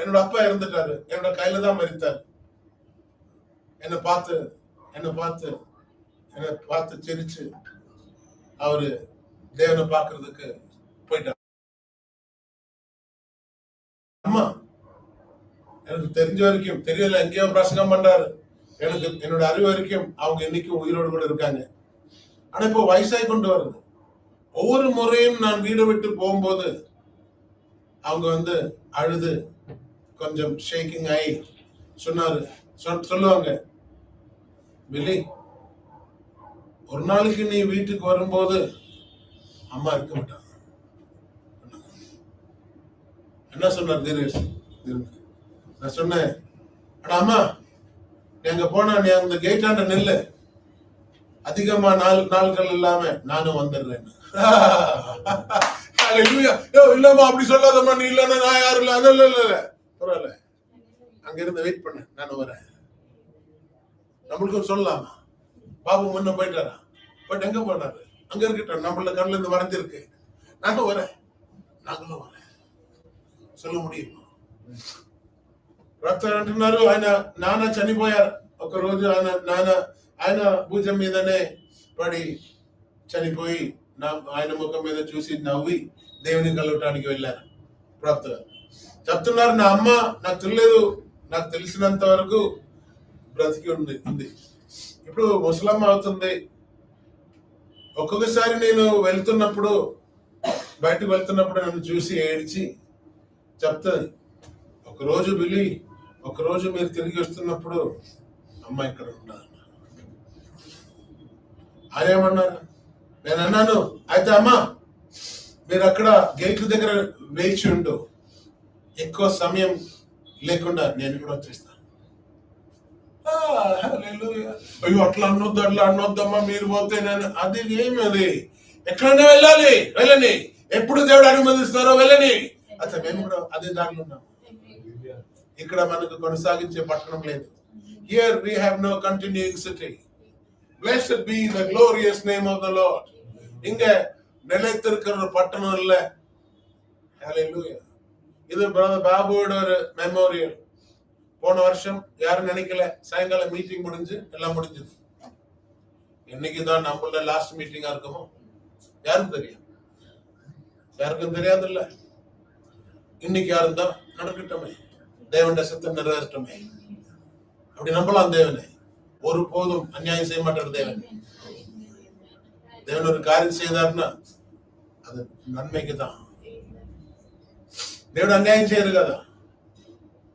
என்னோட அப்பா இறந்துட்டாரு, என்னோட கையில தான் மரித்தாரு. என்னை பார்த்து சிரிச்சு அவரு தேவனை பார்க்கறதுக்கு போயிட்டார். அம்மா எனக்கு தெரிஞ்ச வரைக்கும், தெரியல எங்கேயோ பிரசங்கம் பண்றாரு, எனக்கு என்னோட அறிவு வரைக்கும் அவங்க இன்னைக்கும் உயிரோடு கூட இருக்காங்க. ஆனா இப்போ வயசாகி கொண்டு வருது. ஒவ்வொரு முறையும் நான் வீடு விட்டு போகும்போது அவங்க அழுது கொஞ்சம் ஷேக்கிங் ஆகி சொல்லுவாங்க, பில்லி, ஒரு நாளைக்கு நீ வீட்டுக்கு வரும்போது அம்மா இருக்க மாட்டாங்க. என்ன சொன்னார் தினேஷ்? நான் சொன்னேன், ஆனா அம்மா நீ அங்க போனா நீ அந்த கேட்டாண்ட நெல்லு, அதிகமா நாள்கள் இல்லாம நானும் வந்துடுறேன். இல்லம்மா அப்படி சொல்லாதம்மா, நீ இல்லன்னா நான் யாரும் இல்ல, அதெல்லாம் இல்ல, பரவாயில்ல, அங்க இருந்து வெயிட் பண்ண, நானும் வரேன். நம்மளுக்கும் சொல்லலாமா? பாபு முன்ன போயிட்டாரா? பட் எங்க போனாரு? அங்க இருக்கட்டும், நம்மள கண்ணுல இருந்து மறைஞ்சிருக்கு, நானும் வரேன், நாங்களும் வரேன் சொல்ல முடியுமா? డాక్టర్ అంటున్నారు ఆయన నాన్న చనిపోయారు. ఒక రోజు ఆయన భుజం మీదనే పడి చనిపోయి ఆయన ముఖం మీద చూసి నవ్వి దేవుని కలవటానికి వెళ్ళారు. ప్రవక్త చెప్తున్నారు, నా అమ్మ నాకు తెలియదు, నాకు తెలిసినంత వరకు బ్రతికి ఉంది. ఇప్పుడు ముసలమ్మ అవుతుంది. ఒక్కొక్కసారి నేను బయటకు వెళ్తున్నప్పుడు నన్ను చూసి ఏడ్చి చెప్తుంది, ఒకరోజు బిల్లి, ఒకరోజు మీరు తిరిగి వస్తున్నప్పుడు అమ్మ ఇక్కడ ఉండాలి. ఆయనేమన్నారు? నేను అన్నాను, అయితే అమ్మ మీరు అక్కడ గేట్ల దగ్గర వేచి ఉండు, ఎక్కువ సమయం లేకుండా నేను కూడా వచ్చేస్తాను. అయ్యో అట్లా అనొద్దమ్మా, మీరు పోతే నేను అది ఏమి, అది ఎక్కడైనా వెళ్ళని, ఎప్పుడు దేవుడు అనుమతిస్తారో వెళ్ళని. అట్లా మేము కూడా అదే దారిలో ఉన్నాం. ఇక్కడ మనకు కొనసాగించే పట్టణం లేదు. Here we have no continuing city. Blessed be the glorious name of the Lord. இங்க நிலைத்திருக்கிற பட்டணம் இல்ல. Hallelujah. இது பிரதர் பாபுவோட ஒரு மெமோரியல். போன வருஷம் யாரும் நினைக்கல, சாயங்காலம் மீட்டிங் முடிஞ்சு எல்லாம் முடிஞ்சது. என்னைக்குதான் நம்மள லாஸ்ட் மீட்டிங்கா இருக்குமோ யாருக்கும் தெரியும்? யாருக்கும் தெரியாதுல்ல. இன்னைக்கு யாரும் தான் நடக்கட்டுமே, தேவனுடைய சித்தம் நிறைவேறட்டுமே. அப்படி நம்பலாம் தேவனை. ஒருபோதும் அநியாயம் செய்ய மாட்டார் தேவன். தேவன் ஒரு காரியம் செய்தார்னா அது நன்மைக்கு தான். దేవుడు అన్యాయం చేయరు కదా.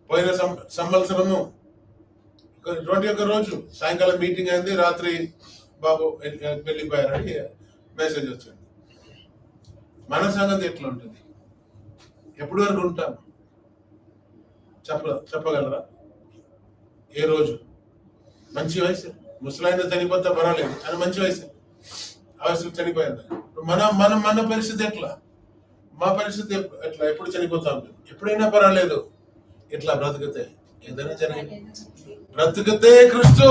పోయిన సంవత్సరము 21 రోజు సాయంకాలం మీటింగ్ అయింది, రాత్రి బాబు వెళ్ళిపోయారని మెసేజ్ వచ్చింది. మన సంగతి ఎట్లా ఉంటుంది? ఎప్పటి వరకు ఉంటాం చెప్పగలరా? ఏ రోజు? మంచి వయసు, ముసలాయన చనిపోతే పర్వాలేదు, అని మంచి వయసు, ఆ వయసు చనిపోయింది. మన పరిస్థితి ఎట్లా? మా పరిస్థితి ఎట్లా? ఎప్పుడు చనిపోతాం? ఎప్పుడైనా పర్వాలేదు, ఇట్లా బ్రతికితే ఏదైనా జరిగింది. బ్రతికితే క్రిస్తు,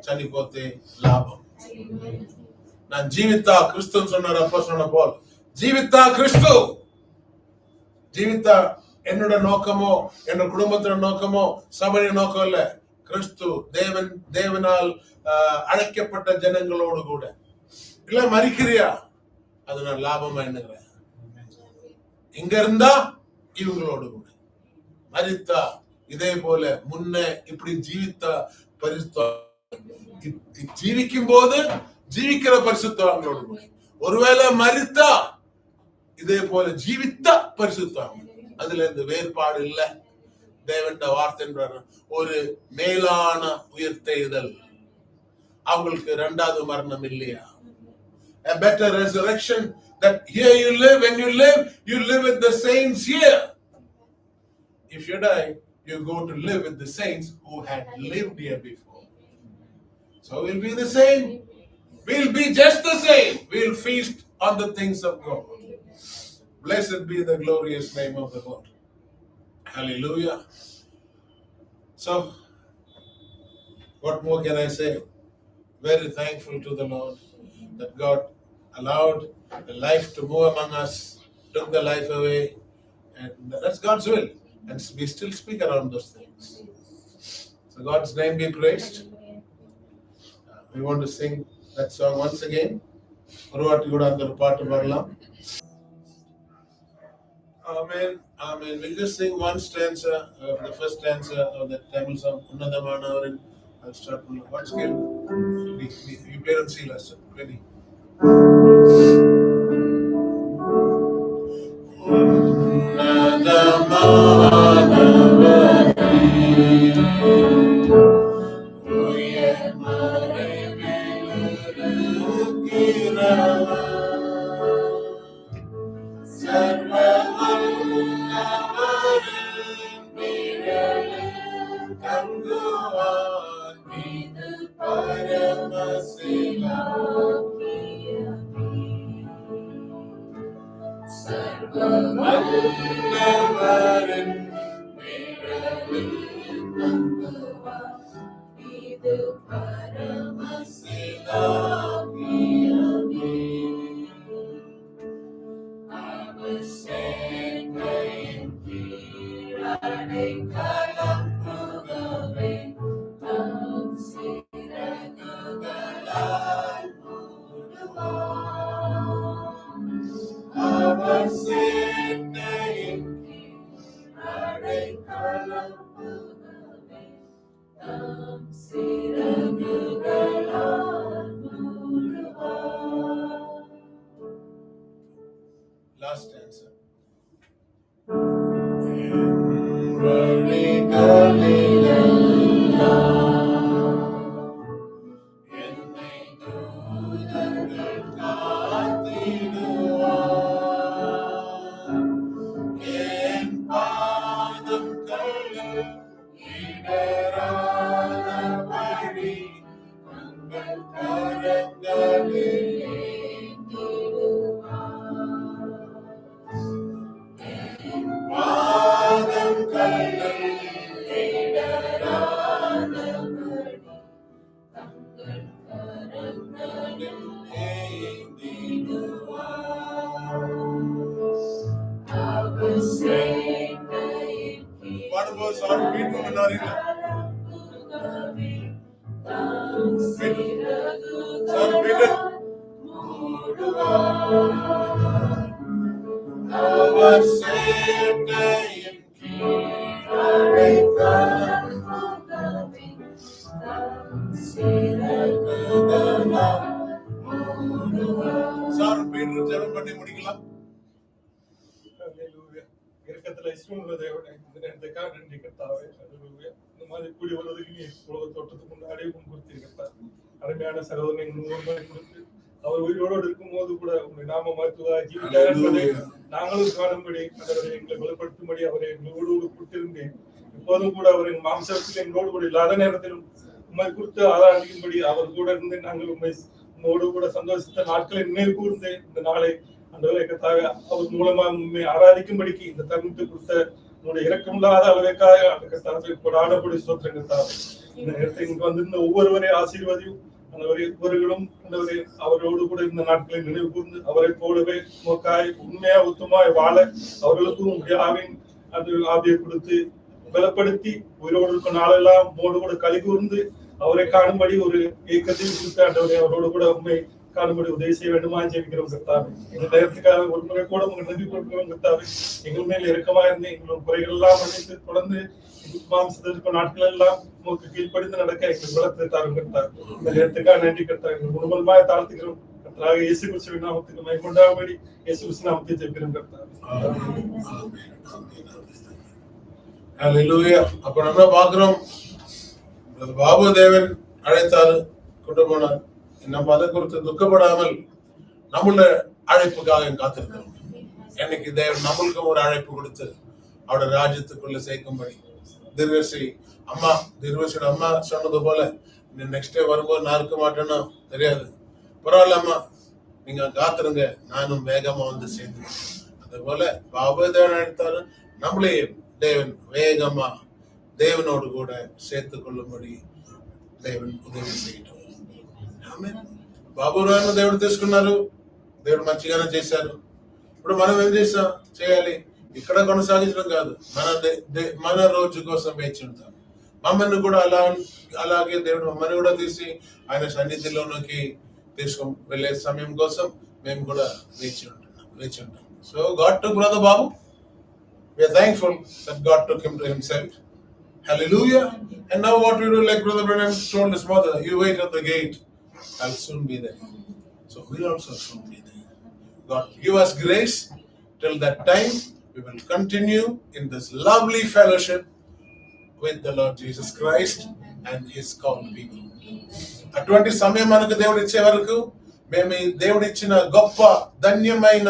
చనిపోతే లాభం. நான் ஜீவித்தா கிறிஸ்துன்னு சொன்னார் அப்போஸ்தலனான பவுல். ஜீவித்தா கிறிஸ்து. ஜீவித்தா என்னோட நோக்கமோ என்னோட குடும்பத்தோட நோக்கமோ சபையின் நோக்கம் இல்ல. கிறிஸ்து தேவனால் அழைக்கப்பட்ட ஜனங்களோடு கூட. இல்ல மரிக்கிறியா, அது நான் லாபமா எண்ணுகிறேன். இங்க இருந்தா இவங்களோடு கூட, மரித்தா இதே போல முன்ன இப்படி ஜீவித்தா ஜீவிக்கும் போது ஜீவிக்கிற பரிசுத்தவான்களோடு கூட, ஒருவேளை மரித்தா இதே போல ஜீவித்த பரிசுத்தவான். அதுல இந்த வேறுபாடு இல்ல. தேவன் வார்த்தை என்றார், ஒரு மேலான உயிர்த்தெழுதல். அவங்களுக்கு இரண்டாவது மரணம் இல்லையா? A better resurrection, that here you live, when you live with the saints here. If you die, you go to live with the saints who had lived here before. So we'll be the same. We'll be just the same. We'll feast on the things of God. Blessed be the glorious name of the Lord. Hallelujah. So, what more can I say? Very thankful to the Lord that God allowed the life to move among us, took the life away, and that's God's will. And we still speak around those things. So God's name be praised. We want to sing that song once again. Oruvati kuda andaru paatu paadalam. Amen. Amen. We'll just sing one stanza, the first stanza of the Tamil song, Unnathamanavarin. I'll start from one scale. We play on C lesson. Ready? സർവവല്ലവരൻ ഇത് പരമസിലാക്കിയമേ അവസേനയിൻ കീഴടൈക്കളം പുകവേ താം സിരകുകളാൽ മൂടുവാൻ അവസേനയിൻ കീഴടൈക്കളം പുകവേ താം സിരകുകളാൽ മൂടുവാൻ. Last answer. என்னை தூதர்கள் காத்திடுவார். என் பாதம் கல்லில் இடராதபடி தங்கள் கரங்களில் பாதம் கல்லில் இடராதபடி தங்கள் கரங்களில் ஏந்திடுவார். பாடும்போது சார் மீட் பண்ணாரு இல்ல சார் மீட் அவர் சேட்டையின் கீழடைக்கலம் சிறகுகளால் மூடுவார். சார் பீட்டர் ஜெபம் பண்ணி முடிக்கலாம். ஹல்லேலூயா. இரக்கத்துல இஸ்ரவேல் தேவனே, இந்த நேரத்துக்காக நன்றி கர்த்தாவே. ஹல்லேலூயா. இந்த மாதிரி கூடி வருவதற்கு நீ உலக தோற்றத்துக்கு முன்னாடியே கொடுத்திருக்கிறார். அருமையான சகோதரனை முன்னுரிமை கொடுத்து அவர் உயிரோடு இருக்கும் போது கூட உங்களுடைய நாம மருத்துவராக ஜீவித்தார் என்பதை நாங்களும் காணும்படி அதனை எங்களை பலப்படுத்தும்படி அவரை எங்களோடு கொடுத்திருந்து இப்போதும் கூட அவர் எங்கள் மாம்சத்தில் எங்களோடு கூட இல்லாத நேரத்திலும் உண்மை குறித்து ஆராய்க்கும்படி அவர் கூட இருந்து நாங்கள் உண்மையோடு கூட சந்தோஷித்த நாட்களை நினைவு கூர்ந்து இந்த நாளை அந்த கத்தாக அவர் மூலமா உண்மை ஆராதிக்கும்படிக்கு இந்த தருணத்தை கொடுத்த உங்களுடைய இரக்கமில்லாத அளவுக்காக அந்த கத்தாவை கொடாடப்படி ஸ்தோத்திரம் கர்த்தாவே. இந்த நேரத்தை இங்கு வந்திருந்த ஒவ்வொருவரையும் ஆசீர்வதியும் ஒவ்வொருவர்களும் அவரோடு கூட இந்த நாட்களை நினைவு கூர்ந்து அவரை போலவே நோக்காய் உண்மையா உத்தமாய் வாழ அவர்களுக்கும் ஆவின் அது ஆவியை கொடுத்து பலப்படுத்தி உயிரோடு இருக்கும் நாளெல்லாம் மோடு கூட கலி கூர்ந்து அவரை காணும்படி ஒரு இயக்கத்தில் கொடுத்த ஆண்டவரை அவரோடு கூட உண்மை காணும்படி உதவி செய்ய வேண்டுமா ஜெபிக்கிறோம் கர்த்தாவே. எங்க நேரத்துக்காக ஒரு முறை கூட உங்க நன்றி கொடுக்கிறோம் கர்த்தாவே. எங்கள் மேல் இறக்கமா இருந்து எங்களோட குறைகள் எல்லாம் மன்னித்து தொடர்ந்து மாம்சத்திற்கும் நாட்கள் எல்லாம் உமக்கு கீழ்ப்படிந்து நடக்க எங்களுக்கு பலத்தை தாரும் கர்த்தாவே. இந்த நேரத்துக்காக நன்றி கர்த்தாவே. எங்கள் முழுவதுமாய் தாழ்த்துக்கிறோம் கர்த்தராக இயேசு கிறிஸ்துவின் நாமத்துக்கு மகிமை உண்டாகும்படி இயேசு கிறிஸ்து நாமத்தை ஜெபிக்கிறோம் கர்த்தாவே. ஹல்லேலூயா. அப்ப நம்ம பார்க்கிறோம், பாபு தேவன் அழைத்தாரு, கொண்டு போனார். நம்ம அதை குறித்து துக்கப்படாமல் நம்மள அழைப்புக்காக காத்திருக்கிறோம். என்னைக்கு தேவன் நம்மளுக்கும் ஒரு அழைப்பு கொடுத்து அவரோட ராஜ்யத்துக்குள்ள சேர்க்கும்படி தீர்வசியோட அம்மா சொன்னது போல நெக்ஸ்ட் டே வரும்போது நான் இருக்க மாட்டேன்னா தெரியாது, பரவாயில்ல அம்மா நீங்க காத்துருங்க, நானும் வேகமா வந்து சேர்ந்து. அதே போல பாபு தேவன் அழைத்தாரு, நம்மளே தேவன் வேகமா தேவனோடு கூட சேர்த்து கொள்ளும்படி దేవుని ఉదయం చేయటం. ఆమేన్. బాబురాను దేవుడు తీసుకున్నారు, దేవుడు మంచిగానే చేశారు. ఇప్పుడు మనం ఏం చేస్తాం చేయాలి, ఇక్కడ కొనసాగించడం కాదు, మన రోజు కోసం వేచి ఉంటాం. మమ్మల్ని కూడా అలాగే దేవుడు మమ్మల్ని కూడా తీసి ఆయన సన్నిధిలోనికి తీసుకొని వెళ్ళే సమయం కోసం మేము కూడా వేచి ఉంటాం. So God took brother Babu. We are thankful that God took him to himself. Hallelujah. And now what we do, like Brother Branham told his mother, you wait at the gate, I'll soon be there. So we'll also soon be there. God give us grace. Till that time we will continue in this lovely fellowship with the Lord Jesus Christ and his called people. అటువంటి సమయం మనకు దేవుడు ఇచ్చే వరకు మేము ఈ దేవుడు ఇచ్చిన గొప్ప ధన్యమైన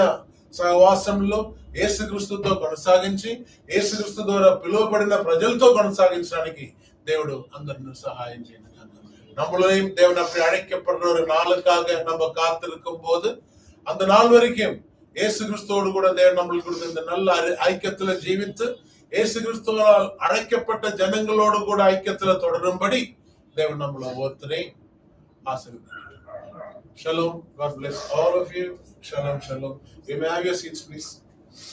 సహవాసంలో యేసుక్రీస్తుతో కొనసాగించి యేసుక్రీస్తు ద్వారా పిలువబడిన ప్రజలతో కొనసాగించడానికి దేవుడు అందరిని సహాయం చేయను. நம்மளையும் தேவன் அப்படி அழைக்கப்படுற ஒரு நாளுக்காக நம்ம காத்திருக்கும் போது அந்த நாள் வரைக்கும் இயேசு கிறிஸ்துவோடு கூட தேவன் நம்மளுக்கு கொடுத்த இந்த நல்ல ஐக்கியத்துல ஜீவித்து இயேசு கிறிஸ்துவால் அழைக்கப்பட்ட ஜனங்களோடு கூட ஐக்கியத்துல தொடரும்படி தேவன் நம்மள ஒவ்வொருத்தரையும் ஆசீர்வதிக்கிறார். Shalom. God bless all of you. Shalom, shalom. You may have your seats, please.